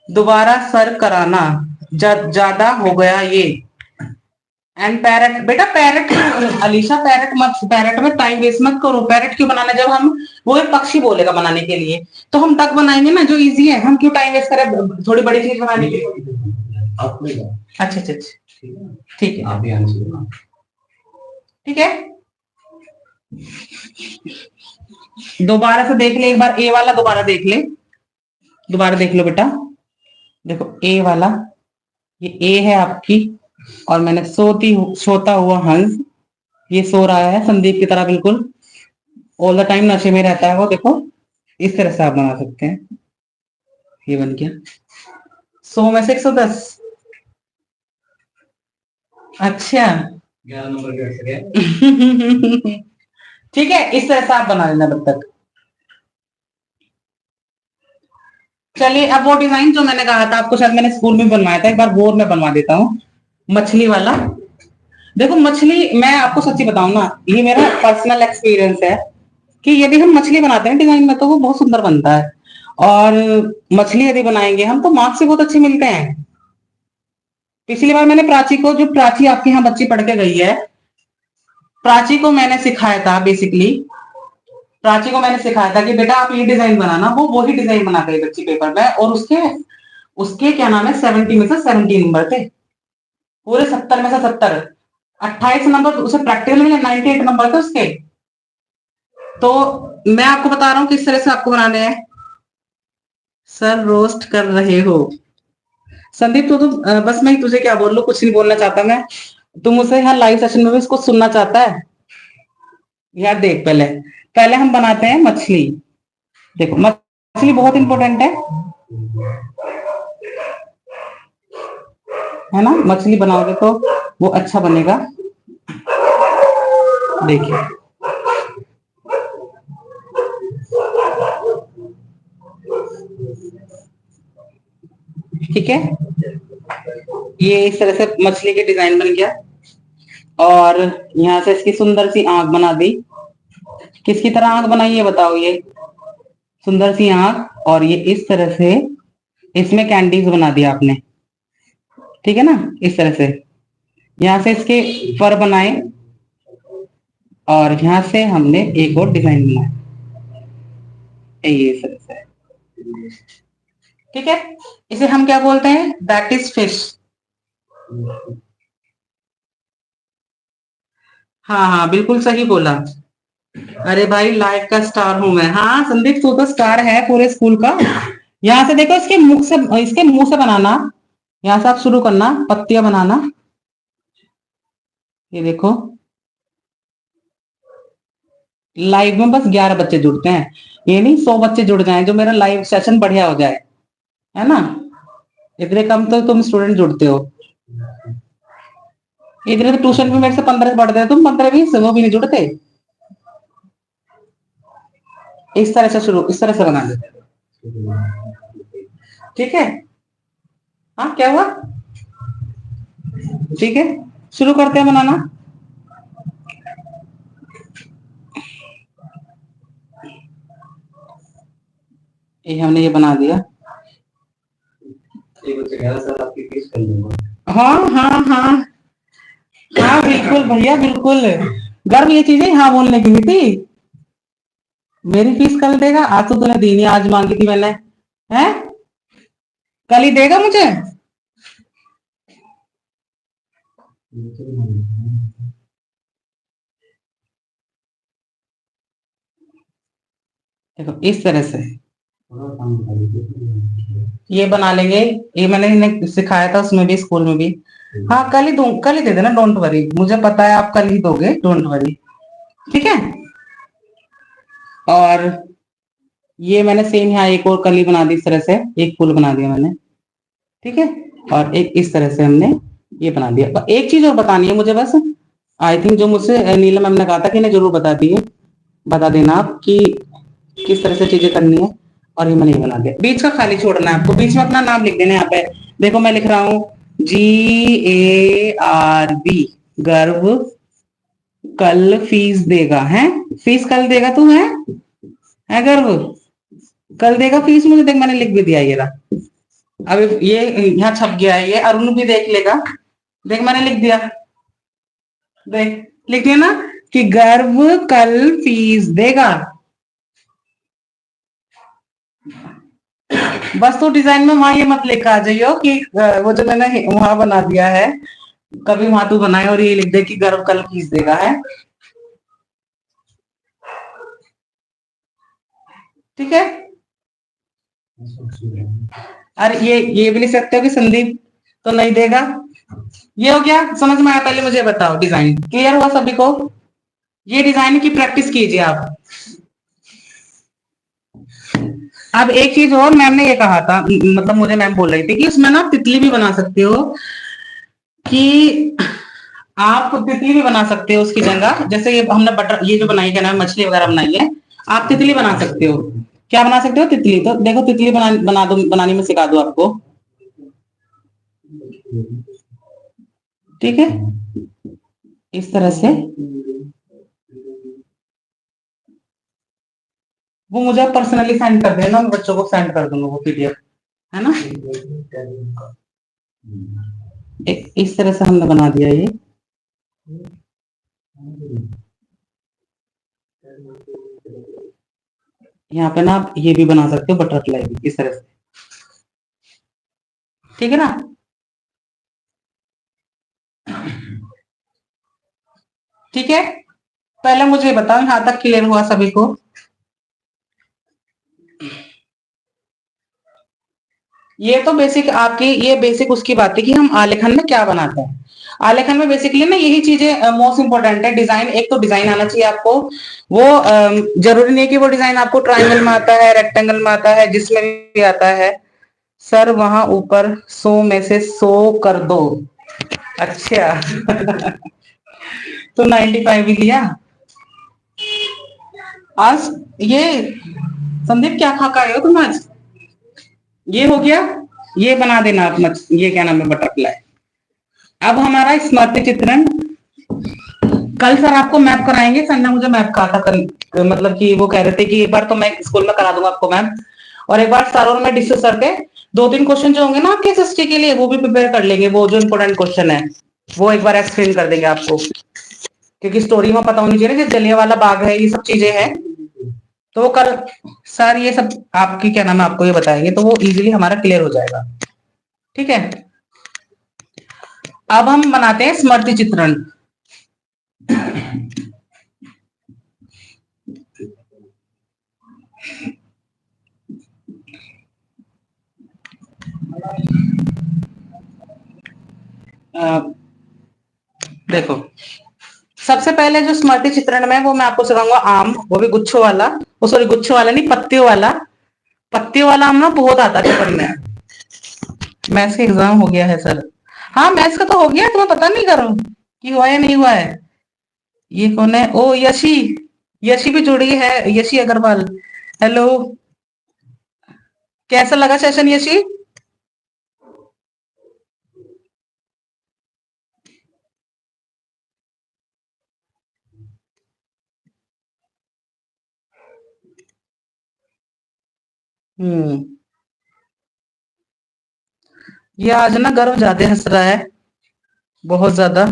दोबारा सर कराना, ज्यादा हो गया ये। एंड पैरट, बेटा पैरट, अलीशा पैरट मत, पैरट में टाइम वेस्ट मत करो। पैरट क्यों बनाना, जब हम, वो एक पक्षी बोलेगा बनाने के लिए, तो हम डक बनाएंगे ना, जो इजी है। हम क्यों टाइम वेस्ट करें थोड़ी बड़ी चीज बनाने के लिए? अच्छा अच्छा अच्छा, ठीक है, ठीक है। दोबारा से देख ले एक बार, ए वाला दोबारा देख ले, दोबारा देख लो बेटा। देखो ए वाला, ये ए है आपकी, और मैंने सोता हुआ हंस, ये सो रहा है संदीप की तरह, बिल्कुल ऑल द टाइम नशे में रहता है वो। देखो इस तरह से आप बना सकते हैं, ये बन गया 100 में से 110। अच्छा 11 नंबर ठीक है, इस तरह से आप बना लेना तब तक। चलिए अब वो डिजाइन जो मैंने कहा था आपको, शायद मैंने स्कूल में बनवाया था, एक बार वो मैं बनवा देता हूँ, मछली वाला। देखो मछली, मैं आपको सच्ची बताऊं ना, ये मेरा पर्सनल एक्सपीरियंस है कि यदि हम मछली बनाते हैं डिजाइन में तो वो बहुत सुंदर बनता है, और मछली यदि बनाएंगे हम तो मार्क्स से बहुत अच्छे मिलते हैं। पिछली बार मैंने प्राची को, जो प्राची आपके यहाँ बच्ची पढ़ के गई है, प्राची को मैंने सिखाया था, बेसिकली प्राची को मैंने सिखाया था कि बेटा आप ये डिजाइन बनाना, वो वही डिजाइन बना गई बच्ची पेपर में, और उसके उसके क्या नाम है 70 में से 70 नंबर थे, पूरे 70 में से 70, 28 नंबर उसे प्रैक्टिकल में 98 नंबर थे उसके। तो मैं आपको बता रहा हूँ किस तरह से आपको बनाने हैं। सर रोस्ट कर रहे हो संदीप, तो बस मैं तुझे क्या बोल लूं, कुछ नहीं बोलना चाहता मैं, तुम मुझसे यहाँ लाइव सेशन में भी इसको सुनना चाहता है यार। देख पहले पहले हम बनाते हैं मछली। देखो मछली बहुत इंपॉर्टेंट है ना, मछली बनाओगे तो वो अच्छा बनेगा। देखिए ठीक है, ये इस तरह से मछली के डिजाइन बन गया और यहाँ से इसकी सुंदर सी आंख बना दी। किसकी तरह आंख बनाई है बताओ? ये सुंदर सी आंख और ये इस तरह से इसमें कैंडीज बना दिया आपने, ठीक है ना, इस तरह से। यहाँ से इसके फर बनाए और यहाँ से हमने एक और डिजाइन बनाया, ये इस तरह से, ठीक है। इसे हम क्या बोलते हैं? That is fish. हाँ हाँ, बिल्कुल सही बोला। अरे भाई, लाइफ का स्टार हूं मैं। हाँ संदीप, तू तो स्टार है पूरे स्कूल का। यहाँ से देखो, इसके मुंह से बनाना। यहाँ से आप शुरू करना, पत्तियां बनाना। ये देखो, लाइव में बस 11 बच्चे जुड़ते हैं, ये नहीं 100 बच्चे जुड़ जाएं, जो मेरा लाइव सेशन बढ़िया हो जाए, है ना। इतने कम तो तुम स्टूडेंट जुड़ते हो। इतने तो ट्यूशन भी मेरे से 15 पढ़ते हैं, तुम 15-20 वो भी नहीं जुड़ते। इस तरह से इस तरह से बना देते, ठीक है। हाँ, क्या हुआ? ठीक है, शुरू करते हैं बनाना। ये हमने ये बना दिया। सर आपकी फीस कर दूंगा। हाँ हाँ हाँ हाँ, बिल्कुल भैया, बिल्कुल। गर्व ये चीजें हाँ बोलने की थी। मेरी फीस कल देगा? आज तो तूने दी नहीं, आज मांगी थी मैंने, है? कल ही देगा मुझे? देखो इस तरह से ये बना लेंगे। ये मैंने इन्हें सिखाया था उसमें भी, स्कूल में भी। हाँ, कल ही दे देना, डोंट वरी। मुझे पता है आप कल ही दोगे, डोंट वरी, ठीक है। और ये मैंने सेम यहाँ एक और कली बना दी, इस तरह से एक फूल बना दिया मैंने, ठीक है। और एक इस तरह से हमने ये बना दिया। एक चीज और बतानी है मुझे बस, आई थिंक जो मुझसे नीलम मैम ने कहा था कि इन्हें जरूर बता देना आप कि किस तरह से चीजें करनी है। और ये मैंने बना दिया। बीच का खाली छोड़ना है आपको, बीच में अपना नाम लिख देना। यहाँ पे देखो मैं लिख रहा हूँ GARB, गर्व कल फीस देगा, है? फीस कल देगा तू, है गर्व? कल देगा फीस मुझे, देख मैंने लिख भी दिया ये रहा। अब ये यहाँ छप गया है, ये अरुण भी देख लेगा। देख मैंने लिख दिया, देख लिख दिया ना कि गर्व कल फीस देगा। बस तो डिजाइन में वहां ये मत लेकर आ जाइयो कि वो जो मैंने वहां बना दिया है, कभी वहां तू बनाए और ये लिख दे कि गर्व कल फीस देगा, है? ठीक है। अरे ये भी लिख सकते हो कि संदीप तो नहीं देगा। ये हो गया, समझ में आया? पहले मुझे बताओ, डिजाइन क्लियर हुआ सभी को? ये डिजाइन की प्रैक्टिस कीजिए आप। अब एक चीज और, मैम ने ये कहा था, मतलब मुझे मैम बोल रही थी कि इसमें ना तितली भी बना सकते हो, कि आप तितली भी बना सकते हो उसकी जगह। जैसे ये हमने बटर, ये जो बनाई, क्या नाम, मछली वगैरह बनाई है, आप तितली बना सकते हो। क्या बना सकते हो? तितली। तो देखो तितली बनानी में सिखा दो आपको, ठीक है। इस तरह से वो मुझे पर्सनली सेंड कर देना, मैं बच्चों को सेंड कर दूंगा वो PDF, है ना। इस तरह से हमने बना दिया ये। यहाँ पे ना आप ये भी बना सकते हो, बटरफ्लाई भी, इस तरह से, ठीक है ना। ठीक है, पहले मुझे बताओ यहाँ तक क्लियर हुआ सभी को? ये तो बेसिक आपकी, ये बेसिक उसकी बात है कि हम आलेखन में क्या बनाते हैं। आलेखन में बेसिकली ना यही चीजें मोस्ट इंपोर्टेंट है। डिजाइन, एक तो डिजाइन आना चाहिए आपको। वो जरूरी नहीं कि वो डिजाइन आपको ट्रायंगल में आता है, रेक्टेंगल में आता है, जिसमें भी आता है। सर वहां ऊपर 100 में से 100 कर दो। अच्छा तो 95 भी लिया आज। ये संदीप क्या खा के आए हो तुम आज? ये हो गया ये बना देना आप ये क्या नाम है, बटरफ्लाई। अब हमारा स्मृति चित्रण, कल सर आपको मैप कराएंगे। सर ने मुझे मैप कहा था कल, मतलब कि वो कह रहे थे कि एक बार तो मैं स्कूल में करा दूंगा आपको मैप, और एक बार सर और मैं डिस्कस करके 2-3 क्वेश्चन जो होंगे ना आपके एसएसटी के लिए वो भी प्रिपेयर कर लेंगे। वो जो इंपॉर्टेंट क्वेश्चन है वो एक बार एक्सप्लेन कर देंगे आपको, क्योंकि स्टोरी में पता होनी चाहिए ना, जलियांवाला बाग है, ये सब चीजें हैं। तो वो कल सर ये सब आपकी क्या नाम है आपको ये बताएंगे, तो वो इजीली हमारा क्लियर हो जाएगा। ठीक है, अब हम बनाते हैं स्मृति चित्रण। देखो, सबसे पहले जो स्मृति चित्रण में वो मैं आपको सिखाऊंगा आम, वो भी गुच्छों वाला, वो सॉरी गुच्छों वाला नहीं, पत्तियों वाला। पत्तियों वाला आम ना बहुत आता है पेपर में। मैथ्स का एग्जाम हो गया है सर। हाँ मैथ्स का तो हो गया, तुम्हें पता नहीं करो कि हुआ है नहीं हुआ है। ये कौन है? ओ यशी, यशी भी जुड़ी है, यशी अग्रवाल। हेलो, कैसा लगा सेशन यशी? हम्म, ये आज ना गर्व ज्यादा हंस रहा है, बहुत ज्यादा।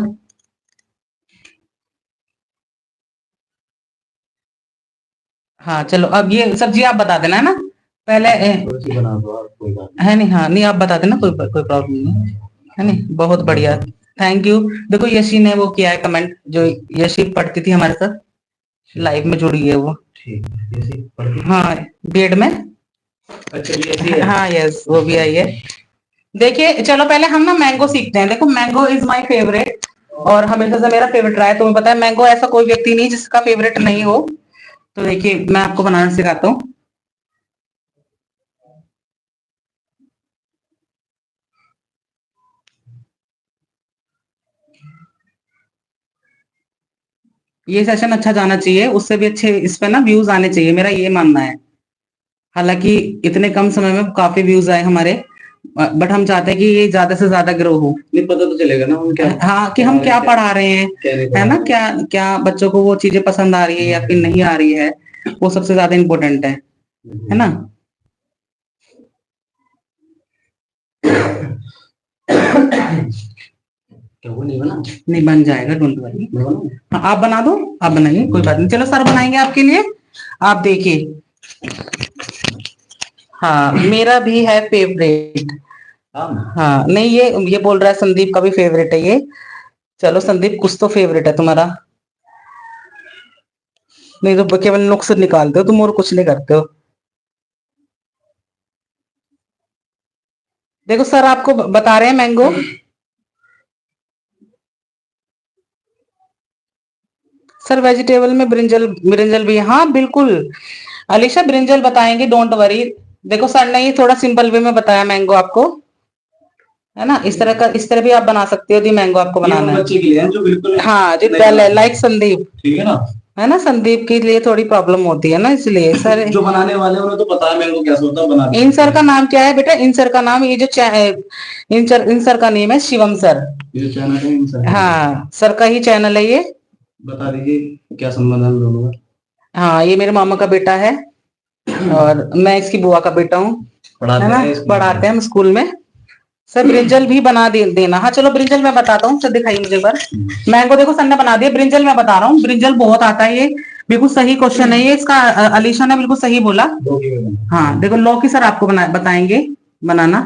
हाँ चलो, अब ये सब्जी आप बता देना है ना पहले बना दो आप, कोई बात है नहीं। हाँ नहीं, आप बता देना, कोई कोई प्रॉब्लम नहीं है नहीं। बहुत बढ़िया, थैंक यू। देखो यशी ने वो किया है कमेंट, जो यशी पढ़ती थी हमारे साथ, लाइव में जुड़ी है वो। ठीक है, यशी पढ़ती, हाँ बीएड में। अच्छा यशी है। हाँ यस, वो भी आई है। देखिए चलो पहले हम ना मैंगो सीखते हैं। देखो मैंगो इज माय फेवरेट, और हमेशा से मेरा फेवरेट रहा है। तुम्हें पता है मैंगो ऐसा कोई व्यक्ति नहीं जिसका फेवरेट नहीं हो। तो देखिए मैं आपको बनाना सिखाता हूँ। ये सेशन अच्छा जाना चाहिए, उससे भी अच्छे इस पे ना व्यूज आने चाहिए, मेरा ये मानना है। हालांकि इतने कम समय में काफी व्यूज आए हमारे, बट हम चाहते हैं कि ये ज्यादा से ज्यादा ग्रो हो। नहीं पता तो चलेगा ना हम क्या, हाँ कि हम क्या पढ़ा रहे हैं, है ना, क्या क्या बच्चों को वो चीजें पसंद आ रही है या फिर नहीं आ रही है, वो सबसे ज्यादा इम्पोर्टेंट है ना। क्या वो नहीं बना? नहीं बन जाएगा, डोंट वरी। हाँ, आप बना दो, आप बनाइए, कोई बात नहीं। चलो सर बनाएंगे आपके लिए, आप देखिए। हाँ मेरा भी है फेवरेट। हाँ नहीं, ये बोल रहा है संदीप का भी फेवरेट है ये। चलो संदीप, कुछ तो फेवरेट है तुम्हारा, नहीं तो केवल नुक्स निकालते हो तुम और कुछ नहीं करते हो। देखो सर आपको बता रहे हैं मैंगो। सर वेजिटेबल में ब्रिंजल, ब्रिंजल भी, हाँ बिल्कुल अलीशा, ब्रिंजल बताएंगे, डोंट वरी। देखो सर ने ये थोड़ा सिंपल वे में बताया मैंगो आपको, है ना। इस तरह का, इस तरह भी आप बना सकते हो यदि मैंगो आपको बनाना है। बच्चे के लिए है जो बिल्कुल, हाँ जो डल है, लाइक संदीप, ठीक है ना, है ना। संदीप के लिए थोड़ी प्रॉब्लम होती है ना, इसलिए सर। जो बनाने वाले हैं उन्हें तो पता है मैंगो कैसे होता है बनाना। इन सर का नाम क्या है बेटा? इन सर का नाम, ये जो इन सर का नेम है शिवम सर। ये जो चैनल है इन सर, हाँ सर का ही चैनल है ये। बता दीजिए क्या संबंध है हम दोनों का। हाँ ये मेरे मामा का बेटा है और मैं इसकी बुआ का बेटा हूँ, है ना। पढ़ाते हैं हम स्कूल में। सर ब्रिंजल भी बना देना। हाँ चलो ब्रिंजल मैं बताता हूँ, सर दिखाइए मुझे एक बार। मैंगो देखो सर ने बना दिया, ब्रिंजल मैं बता रहा हूँ। ब्रिंजल बहुत आता है, ये बिल्कुल सही क्वेश्चन है ये इसका, अलीशा ने बिल्कुल सही बोला। हाँ देखो लौकी सर आपको बताएंगे बनाना।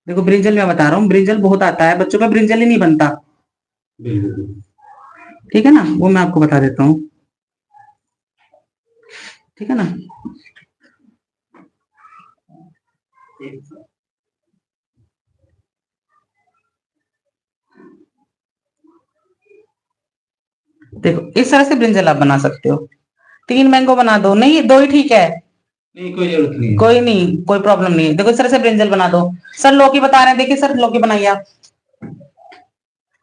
देखो ब्रिंजल मैं बता रहा हूँ, ब्रिंजल बहुत आता है बच्चों का, ब्रिंजल ही नहीं बनता, ठीक है ना, वो मैं आपको बता देता हूँ, ठीक है ना। देखो इस तरह से ब्रिंजल आप बना सकते हो। 3 मैंगो बना दो, नहीं 2 ही ठीक है, नहीं कोई जरूरत नहीं, कोई नहीं, कोई प्रॉब्लम नहीं है। देखो इस तरह से ब्रिंजल बना दो। सर लौकी बता रहे हैं, देखिए सर लौकी बनाइए आप,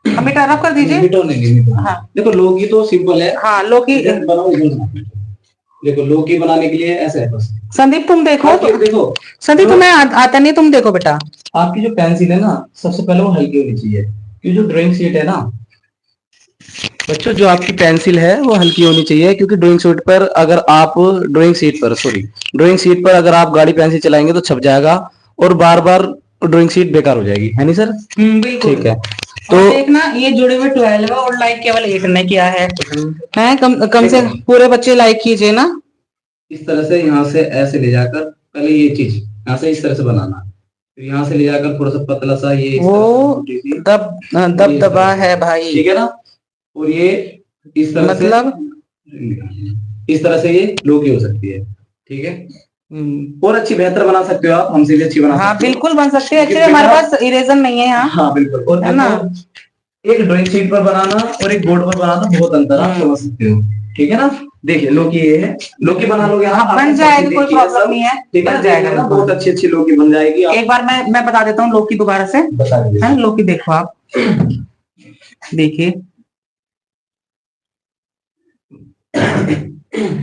हमें टर्न ऑफ कर दीजिए। नहीं, हाँ देखो लौकी तो सिंपल है। हाँ लौकी, बनाओ, देखो लौकी बनाने के लिए ऐसा है बस। संदीप तुम देखो आपकी देखो संदीप तुम्हें आता नहीं, तुम देखो बेटा। आपकी जो पेंसिल है ना, सबसे पहले वो हल्की होनी चाहिए, क्योंकि जो ड्राइंग शीट है ना बच्चों, जो आपकी पेंसिल है वो हल्की होनी चाहिए, क्योंकि ड्राइंग शीट पर अगर आप ड्राइंग शीट पर अगर आप गाड़ी पेंसिल चलाएंगे तो छप जाएगा और बार बार ड्राइंग शीट बेकार हो जाएगी, है नहीं सर? बिल्कुल। ठीक है। तो तो देखना ये जुड़े हुए 12 है और लाइक केवल 8 ने किया है कम से पूरे बच्चे लाइक कीजिए ना। इस तरह से यहाँ से ऐसे ले जाकर पहले ये चीज यहाँ से इस तरह से बनाना, फिर यहाँ से ले जाकर थोड़ा सा पतला सा ये इस वो तरह से दब दबा है भाई, ठीक है ना। और ये इस तरह मतलब से इस तरह से ये लौकी हो सकती है, ठीक है। और अच्छी बेहतर बना सकते हो आप, हमसे भी अच्छी बना हाँ सकते हो। बिल्कुल बन सकते हैं, क्योंकि एक्चुअली हमारे बेटा- पास इरेजर नहीं है यहाँ। हाँ बिल्कुल। और है ना? एक ड्राइंग शीट पर बनाना और एक बोर्ड पर बनाना बहुत अंतर आप समझ सकते हो, ठीक है ना। देखिए लौकी ये है, लौकी बना लोगे आप, हाँ, बन आपको जाएगा, पसंद कोई देखिए प्रॉब्लम सब, नहीं है, ठीक है बन जाएगा ना। बहुत अच्छी अच्छी लौकी बन जाएगी। आप एक बार मैं बता देता हूँ लौकी दोबारा से। बता दीजिए। है लौकी देखो आप, देखिए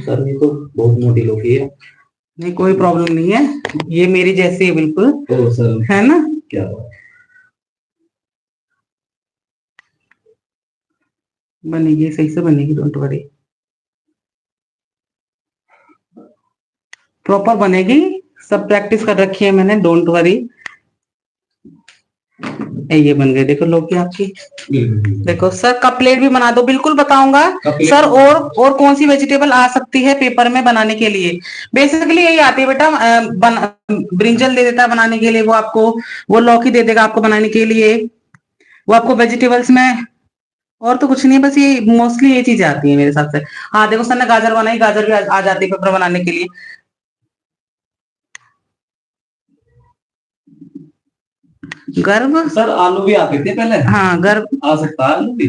सर ये तो बहुत मोटी लौकी है। नहीं कोई प्रॉब्लम नहीं है, ये मेरी जैसी है बिल्कुल। ओ सर है ना? क्या बात। बनेगी, सही से बनेगी, डोंट वरी, प्रॉपर बनेगी। सब प्रैक्टिस कर रखी है मैंने, डोंट वरी। ये बन गए देखो लौकी आपकी। देखो सर कपलेट भी बना दो, बिल्कुल बताऊंगा सर। और कौन सी वेजिटेबल आ सकती है पेपर में बनाने के लिए? बेसिकली यही आती है बेटा, ब्रिंजल दे देता है बनाने के लिए वो आपको, वो लौकी दे देगा आपको बनाने के लिए, वो आपको वेजिटेबल्स में। और तो कुछ नहीं, बस ये मोस्टली ये चीजें आती है मेरे हिसाब से। हाँ देखो सर ने गाजर बनाई, गाजर भी आ जाती है पेपर बनाने के लिए। गर्भ सर आलू भी आते थे पहले। हाँ गर्भ आ सकता है आलू भी,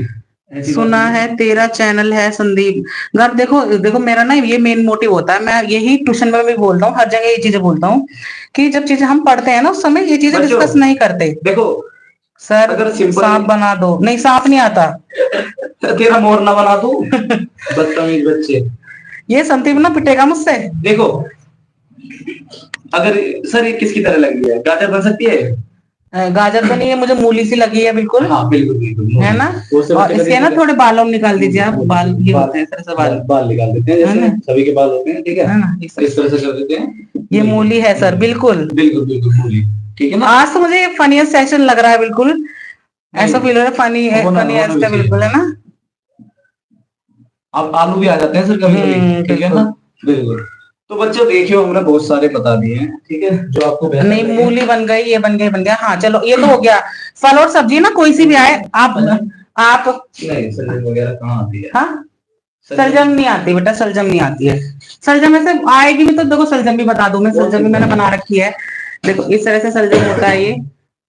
सुना है तेरा चैनल है संदीप। गर्भ देखो देखो मेरा ना ये मेन मोटिव होता है, मैं यही ट्यूशन में भी बोलता हूँ, हर जगह ये चीजें बोलता हूँ कि जब चीजें हम पढ़ते हैं ना उस समय ये चीजें डिस्कस नहीं करते। देखो सर अगर सिंपल सांप बना दो, नहीं सांप नहीं आता। तेरा मोर ना बना दूं। बदतमीज बच्चे। ये संदीप ना पिटेगा मुझसे। देखो अगर सर ये किसकी तरह लग रही है, गाजर बन सकती है? गाजर तो नहीं है, मुझे मूली सी लगी है बिल्कुल। हाँ बिल्कुल बिल्कुल है ना? और इसके ना थोड़े बालों निकाल दीजिए आप, बाल ये होते हैं इस तरह से, बाल निकाल देते हैं, जैसे सभी के बाल होते हैं, ठीक है ना? इस तरह से कर देते हैं। ये मूली है सर, बिल्कुल बिल्कुल बिल्कुल मूली, ठीक है ना। आज तो मुझे फनीस्ट सेशन लग रहा है बिल्कुल, ऐसा फील हो रहा है फनी है, फनी है बिल्कुल, है ना? अब आलू भी आ जाते हैं सर कभी कभी, ठीक है ना। बिल्कुल। तो बच्चों देखियो हमने बहुत सारे बता दिए हैं, ठीक है, जो आपको नहीं मूली बन गई, ये बन गया। हाँ चलो ये तो हो गया। फल और सब्जी ना कोई सी भी आए आप नहीं सब्जी वगैरह कहाँ आती है? हाँ सलजम नहीं आती बेटा, सलजम नहीं आती है। सलजम में से आएगी भी तो देखो, सलजम भी बता दूं मैं, सलजम भी मैंने बना रखी है। देखो इस तरह से सलजम होता है, ये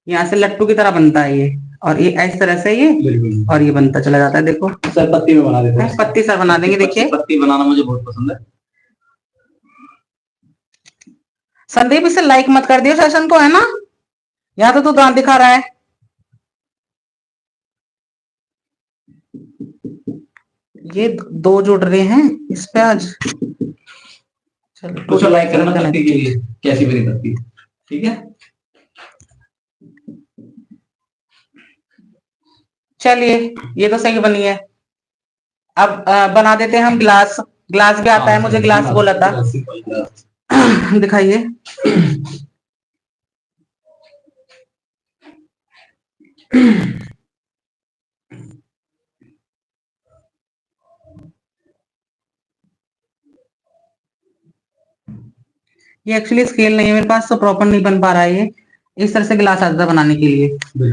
यहाँ से लट्टू की तरह बनता है ये, और ये इस तरह से ये, और ये बनता चला जाता है। देखो सर पत्ती में बना देते हैं, पत्ती सर बना देंगे। देखिए पत्ती बनाना मुझे बहुत पसंद है। संदीप इसे लाइक मत कर दियो सेशन को, है ना? यहाँ तो तू दांत दिखा रहा है। ये दो जुड़ रहे हैं इस पे आज। चलो कुछ लाइक करना पत्ती के लिए, कैसी बनी पत्ती, ठीक है। चलिए ये तो सही बनी है। अब बना देते हैं हम ग्लास। ग्लास भी आता है मुझे, ग्लास बोला था। दिखाइए। ये एक्चुअली स्केल नहीं है मेरे पास, तो प्रॉपर नहीं बन पा रहा है ये। इस तरह से गिलास आता था बनाने के लिए।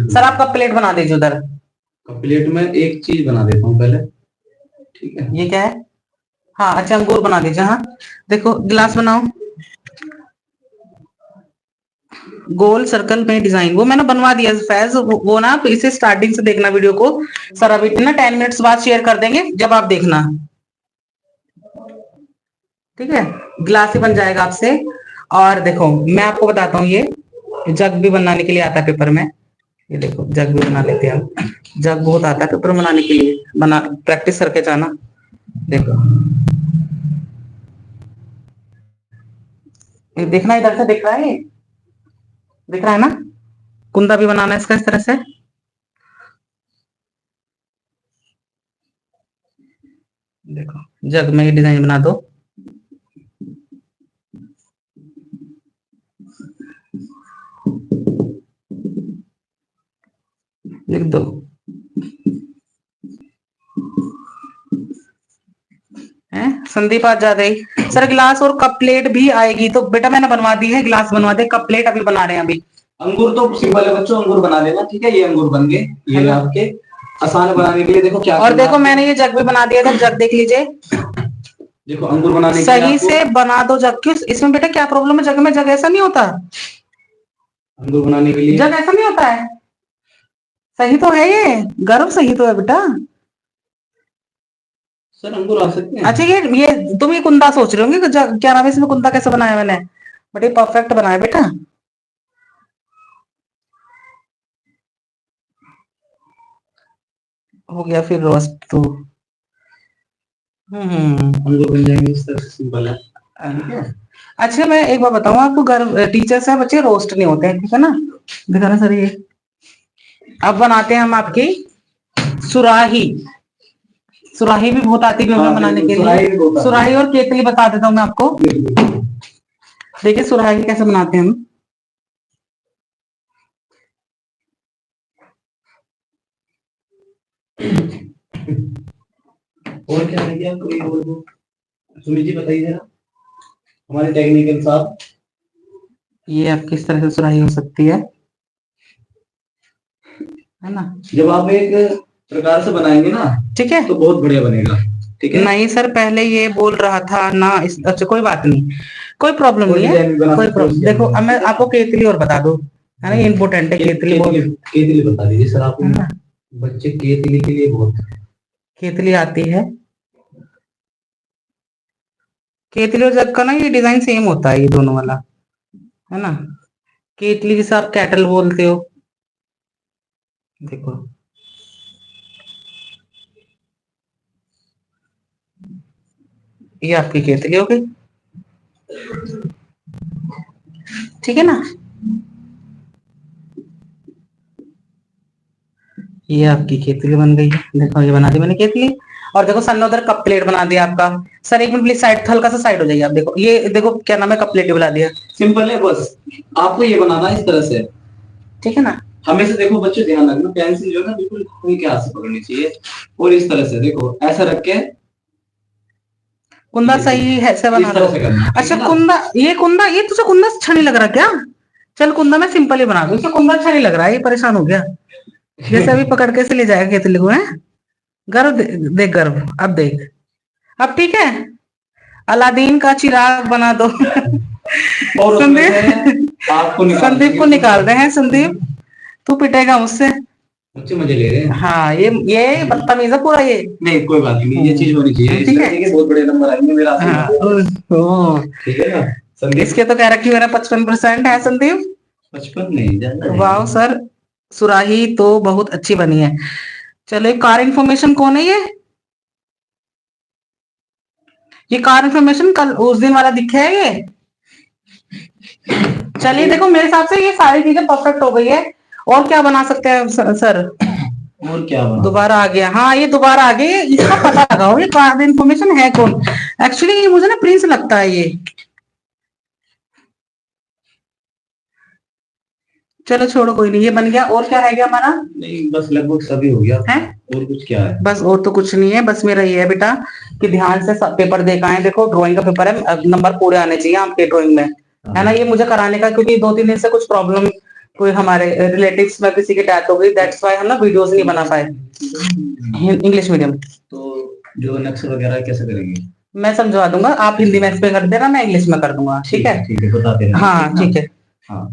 सर आप कप प्लेट बना दीजिए उधर। कप प्लेट में एक चीज बना देता हूँ पहले, ठीक है। ये क्या है? हाँ अच्छा अंगूर बना दीजिए। हाँ देखो गिलास बनाओ, गोल सर्कल में डिजाइन, वो मैंने बनवा दिया फैज। वो ना इसे स्टार्टिंग से देखना वीडियो को। सर अभी ना 10 मिनट्स बाद शेयर कर देंगे, जब आप देखना, ठीक है। गिलास ही बन जाएगा आपसे। और देखो मैं आपको बताता हूँ, ये जग भी बनाने के लिए आता है पेपर में। ये देखो जग भी बना लेते हैं हम, जग बहुत आता है पेपर बनाने के लिए, बना प्रैक्टिस करके जाना। देखो ये देखना, इधर से दिख रहा है, ये दिख रहा है ना? कुंदा भी बनाना है इसका इस तरह से। देखो, जग में ये डिजाइन बना दो। लिख दो। हैं संदीप आज ज्यादा ही। सर गिलास और कप प्लेट भी आएगी तो बेटा मैंने बनवा दी है, गिलास बनवा दे, कप प्लेट अभी बना रहे हैं अभी। अंगूर तो सिंपल है बच्चों, अंगूर बना लेना, ठीक है? ये अंगूर बन गए, ये है ना? आपके आसान बनाने के लिए। देखो क्या और करना देखो है मैंने ये जग भी बना दिया था, जग देख लीजिए। देखो अंगूर बनाने के लिए सही आपको से बना दो जग। क्यों इसमें बेटा क्या प्रॉब्लम है? जग में जग ऐसा नहीं होता, अंगूर बनाने के लिए जग ऐसा नहीं होता है। सही तो है ये, गर्व सही तो है बेटा। सर अंगूर आ सकते हैं। अच्छा ये तुम ये कुंदा सोच रहे होंगे कि क्या नाम है इसमें, कुंदा कैसे बनाया मैंने? बट ये परफेक्ट बनाया बेटा। हो गया फिर रोस्ट तो। अंगूर बन जाएंगे इस तरह से, सिंपल है। ठीक है? अच्छा मैं एक बार बताऊं आपको, घर टीचर्स है बच्चे रोस्ट नहीं होते हैं, ठीक है ना? दिखा ना सर ये। अब बनाते हैं हम आपकी सुराही। सुराही भी बहुत आती है हमें बनाने के लिए। सुराही और केतली बता देता हूँ मैं आपको। देखिए सुराही कैसे बनाते हैं हम। और क्या है क्या कोई और वो? सुमित जी बताइए जरा, हमारे टेक्निकल साहब। ये आप किस तरह से सुराही हो सकती है ना? जब आप एक प्रकार से बनाएंगे ना, ठीक है, तो बहुत बढ़िया बनेगा। ठीक है? नहीं सर पहले ये बोल रहा था ना इस। अच्छा कोई बात नहीं, कोई प्रॉब्लम नहीं है, कोई प्रॉब्लम। देखो अब मैं आपको केतली और बता दूं, है ना? ये इम्पोर्टेंट है केतली। केतली बता दीजिए सर आप। बच्चे केतली के लिए बहुत केतली आती है। केतली और जग का ना ये डिजाइन सेम होता है, ये दोनों वाला, है ना? केतली जिसे आप कैटल बोलते हो। देखो ये आपकी केतली हो गई, ठीक है ना? ये आपकी केतली बन गई है। देखो ये बना दी मैंने केतली। और देखो सर ने उधर कप प्लेट बना दिया आपका। सर एक मिनट प्लीज साइड, हल्का सा साइड हो जाइए आप। देखो ये देखो क्या नाम है, कप प्लेट ही बना दिया। सिंपल है, बस आपको ये बनाना है इस तरह से, ठीक है ना? हमेशा देखो बच्चे ध्यान रखना, पेंसिल जो है ना बिल्कुल खुल के हाथ से पकड़नी चाहिए, और इस तरह से देखो ऐसा रख के कुंदा सही है से बना लो। अच्छा कुंदा, ये कुंदा, ये तुझे कुंदा अच्छा नहीं लग रहा क्या? चल कुंदा मैं सिंपल ही बना दूं, इसे कुंदा अच्छा नहीं लग रहा है, ये परेशान हो गया। जैसे अभी पकड़ के से ले जाएगा केतली को, है? गर्व देख गर्व, अब देख, अब ठीक है। अलादीन का चिराग बना दो। और संदीप, आपको संदीप को निकाल रहे हैं। संदीप तू पिटेगा मुझसे। बच्चे मजे ले रहे हैं। हाँ ये बदतमीज है पूरा ये। नहीं कोई बात नहीं, ये चीज होनी चाहिए, ठीक है, बहुत बड़े नंबर आएंगे मेरा। हाँ, ठीक है ना संदीप? इसके तो कह रखी मेरा 55% है संदीप। 55 नहीं ज्यादा। वाह सर, सुराही तो बहुत अच्छी बनी है। चलो कार इन्फॉर्मेशन कौन है ये कार इन्फॉर्मेशन कल उस दिन वाला दिखे है ये। चलिए देखो मेरे हिसाब से ये सारी चीजें परफेक्ट हो गई है। और क्या बना सकते हैं सर? और क्या बना? दोबारा आ गया, हाँ ये दोबारा आ गया। इसका पता लगाओ ये कार इन्फॉर्मेशन है कौन। एक्चुअली ये मुझे ना प्रिंस लगता है ये। चलो छोड़ो कोई नहीं, ये बन गया। और क्या रह गया हमारा? नहीं बस लगभग सभी हो गया है। और कुछ क्या है? बस और तो कुछ नहीं है, बस मेरा ये है बेटा कि ध्यान से सब पेपर देखा है। देखो ड्राइंग का पेपर है, नंबर पूरे आने चाहिए आपके ड्राइंग में, है ना? ये मुझे कराने का क्योंकि 2-3 दिन से कुछ प्रॉब्लम, कोई हमारे रिलेटिव्स में किसी की डेथ हो गई, दैट्स व्हाई हम ना वीडियोस नहीं बना पाए इंग्लिश मीडियम। तो जो नक्शा वगैरह कैसे करेंगे? मैं समझवा दूंगा, आप हिंदी में एक्सप्लेन कर देना, मैं इंग्लिश में कर दूंगा। ठीक है, ठीक है बता देना। हाँ ठीक है। हाँ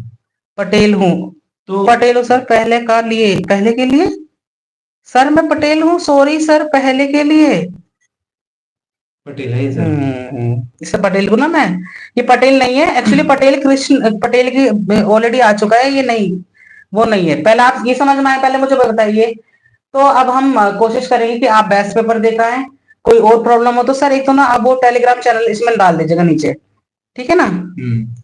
पटेल हूँ तो पटेल हूँ सर, पहले का लिए, पहले के लिए सर मैं पटेल हूँ, सॉरी सर पहले के लिए। पटेल है सर। इससे पटेल को ना मैं, ये पटेल नहीं है एक्चुअली, पटेल कृष्ण पटेल की ऑलरेडी आ चुका है, ये नहीं, वो नहीं है। पहले आप ये समझ में आए, पहले मुझे बताइए। तो अब हम कोशिश करेंगे कि आप बेस्ट पेपर देखा है। कोई और प्रॉब्लम हो तो सर एक तो ना आप वो टेलीग्राम चैनल इसमें डाल दीजिएगा नीचे, ठीक है ना।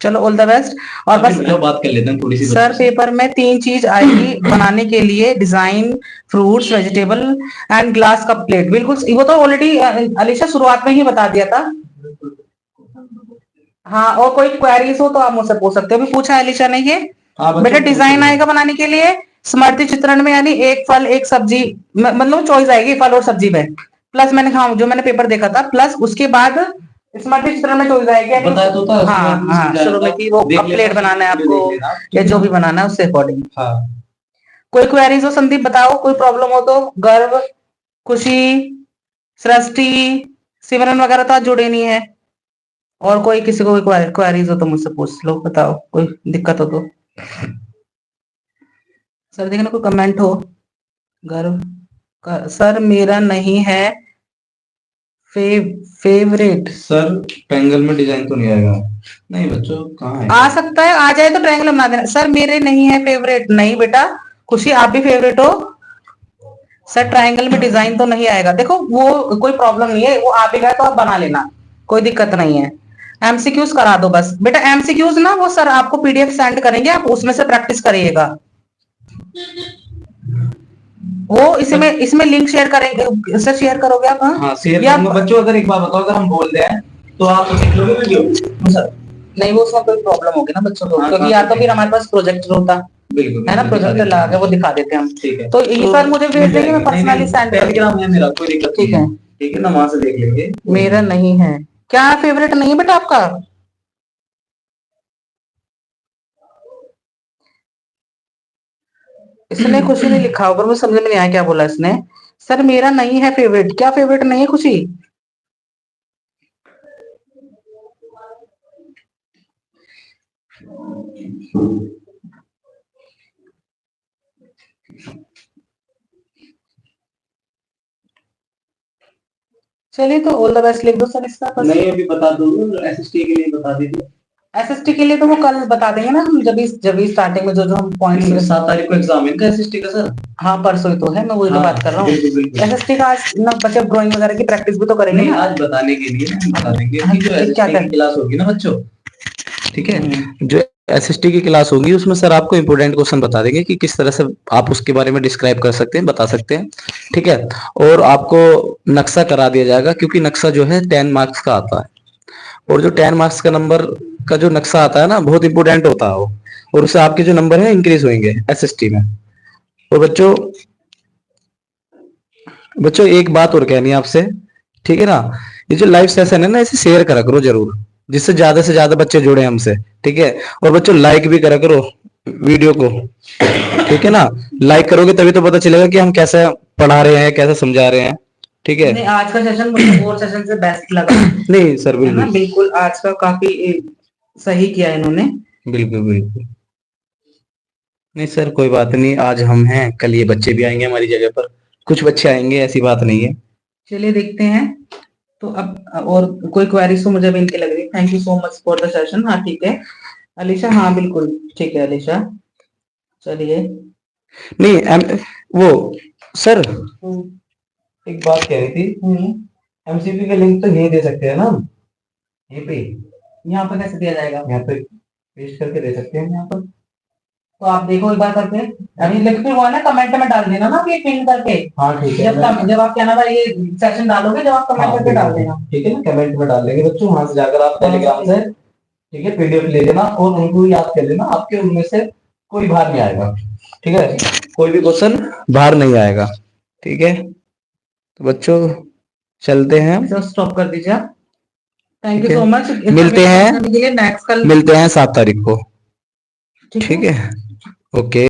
चलो ऑल द बेस्ट। और बस बात कर लेते हैं थोड़ी सी सर पेपर में 3 चीज आएगी बनाने के लिए, design, fruits, vegetable and glass cup plate. बिल्कुल वो तो ऑलरेडी अलीशा शुरुआत में ही बता दिया था। हाँ, और कोई क्वेरीज हो तो आप मुझसे पूछ सकते हो। अभी पूछा है अलीशा ने ये। बेटा डिजाइन आएगा बनाने के लिए स्मृति चित्रण में, यानी एक फल एक सब्जी, मतलब चॉइस आएगी फल और सब्जी में। प्लस मैंने, हाँ जो मैंने पेपर देखा था, प्लस उसके बाद स्मृति चित्रण में चॉइस आएगी, यानी बताया तो था। हाँ हाँ शुरू में कि वो कप प्लेट बनाना है आपको या जो भी बनाना है उससे अकॉर्डिंग। हाँ। कोई क्वेरीज हो संदीप बताओ, कोई प्रॉब्लम हो तो। गर्व, खुशी, सृष्टि, सिमरन वगैरह तो आज जुड़े नहीं है। और कोई किसी को कोई क्वेरीज हो तो मुझसे पूछ लो, बताओ कोई दिक्कत हो तो। सर देखना कोई कमेंट हो। गर्व सर मेरा नहीं है फेवरेट। सर ट्रायंगल में डिजाइन तो नहीं आएगा। नहीं बच्चों कहाँ है? आ सकता है, आ जाए तो ट्रायंगल बना देना। सर मेरे नहीं है फेवरेट, नहीं बेटा खुशी आप भी फेवरेट हो। सर ट्रायंगल में डिजाइन तो नहीं आएगा, देखो वो कोई प्रॉब्लम नहीं है, वो आप ही गए तो आप बना लेना, कोई दिक्कत नहीं है। एमसीक्यूज करा दो बस बेटा। एमसीक्यूज ना वो सर आपको पीडीएफ सेंड करेंगे, आप उसमें से प्रैक्टिस करिएगा। वो इसमें लिंक शेयर करेंगे सर, शेयर करोगे आप? हाँ शेयर करूंगा बच्चों। अगर एक बार बताओ, अगर हम बोल रहे हैं तो आप देख लोगे वीडियो सर? नहीं वो उसमें कोई प्रॉब्लम होगी ना बच्चों को, क्योंकि या तो फिर हमारे पास प्रोजेक्टर होता बिल्कुल है ना, प्रोजेक्टर लगा के वो दिखा देते हैं हम। ठीक है, तो ये सर मुझे भेज देंगे, मैं पर्सनली सेंड कर टेलीग्राम है मेरा, कोई दिक्कत ठीक है। ठीक है ना, वहां से देख लेंगे। मेरा नहीं है क्या फेवरेट नहीं है बेटा आपका? इसने खुशी ने लिखा होगा, मुझे समझ में नहीं आया क्या बोला इसने। सर मेरा नहीं है फेवरेट, क्या फेवरेट नहीं है खुशी? चलिए तो ऑल द बेस्ट लिख दो सर इसका। नहीं अभी बता दो, एसएसटी के लिए बता दीजिए। एसएसटी के लिए तो वो कल बता देंगे ना हम, जब भी स्टार्टिंग में जो जो हम पॉइंट्स। 7 तारीख को एग्जाम है इनका एसएसटी का सर। हाँ परसों ही तो है, मैं वही तो बात कर रहा हूँ। एसएसटी का आज ना बच्चे ड्राइंग वगैरह की प्रैक्टिस भी तो करेंगे ना। आज बताने के लिए बता देंगे कि जो एसएसटी की क्लास होगी ना बच्चों, ठीक है, जो एसएसटी की क्लास होगी उसमें सर आपको इंपोर्टेंट क्वेश्चन बता देंगे कि किस तरह से आप उसके बारे में डिस्क्राइब कर सकते हैं, बता सकते हैं, ठीक है। और आपको नक्शा करा दिया जाएगा, क्योंकि नक्शा जो है 10 मार्क्स का आता है, और जो 10 मार्क्स का नंबर का जो नक्शा आता है ना बहुत इंपोर्टेंट होता है वो, और उससे आपके जो नंबर है इंक्रीज होंगे एसएसटी में। और बच्चों एक बात और कहनी है आपसे, ठीक है ना, ये जो लाइव सेशन है ना इसे शेयर करा करो जरूर, जिससे ज्यादा से ज्यादा बच्चे जुड़े हमसे, ठीक है। और बच्चों लाइक भी करा करो वीडियो को, ठीक है ना। लाइक करोगे तभी तो पता चलेगा कि हम कैसे पढ़ा रहे हैं, कैसे समझा रहे हैं, ठीक है। नहीं आज का सेशन मुझे और सेशन से बेस्ट लगा। नहीं सर बिल्कुल बिल्कुल आज का काफी सही किया इन्होंने। बिल्कुल बिल्कुल। नहीं सर कोई बात नहीं, आज हम हैं, कल ये बच्चे भी आएंगे हमारी जगह पर, कुछ बच्चे आएंगे, ऐसी बात नहीं है। चलिए देखते हैं। तो अब और कोई क्वेरीज तो मुझे भी इनकी लग रही है। Thank you so much for the session. हाँ ठीक है अलीशा, हाँ बिल्कुल ठीक है अलीशा। चलिए नहीं वो सर एक बात कह रही थी, एमसीपी का लिंक तो यही दे सकते हैं ना हम, यहीं पे? यहाँ पे कैसे दिया जाएगा? यहाँ पे पेस्ट करके दे सकते हैं यहाँ पर। तो आप देखो एक बार करके, अभी लिख के वो है ना कमेंट में डाल देना ना, ये पिन करके। हाँ ठीक है, जब आप क्या ना ये सेशन डालोगे, जब आप कमेंट करके डाल देना, ठीक है ना, कमेंट में डाल देंगे बच्चों, वहां से जाकर आप टेलीग्राम से, ठीक है, पीडीएफ ले लेना और उनको याद कर लेना, आपके उनमें से कोई बाहर नहीं आएगा, ठीक है, कोई भी क्वेश्चन बाहर नहीं आएगा, ठीक है। तो बच्चों चलते हैं, स्टॉप कर दीजिए। Thank you so much. मिलते हैं नेक्स्ट कल मिलते हैं 7 तारीख को, ठीक है, ओके।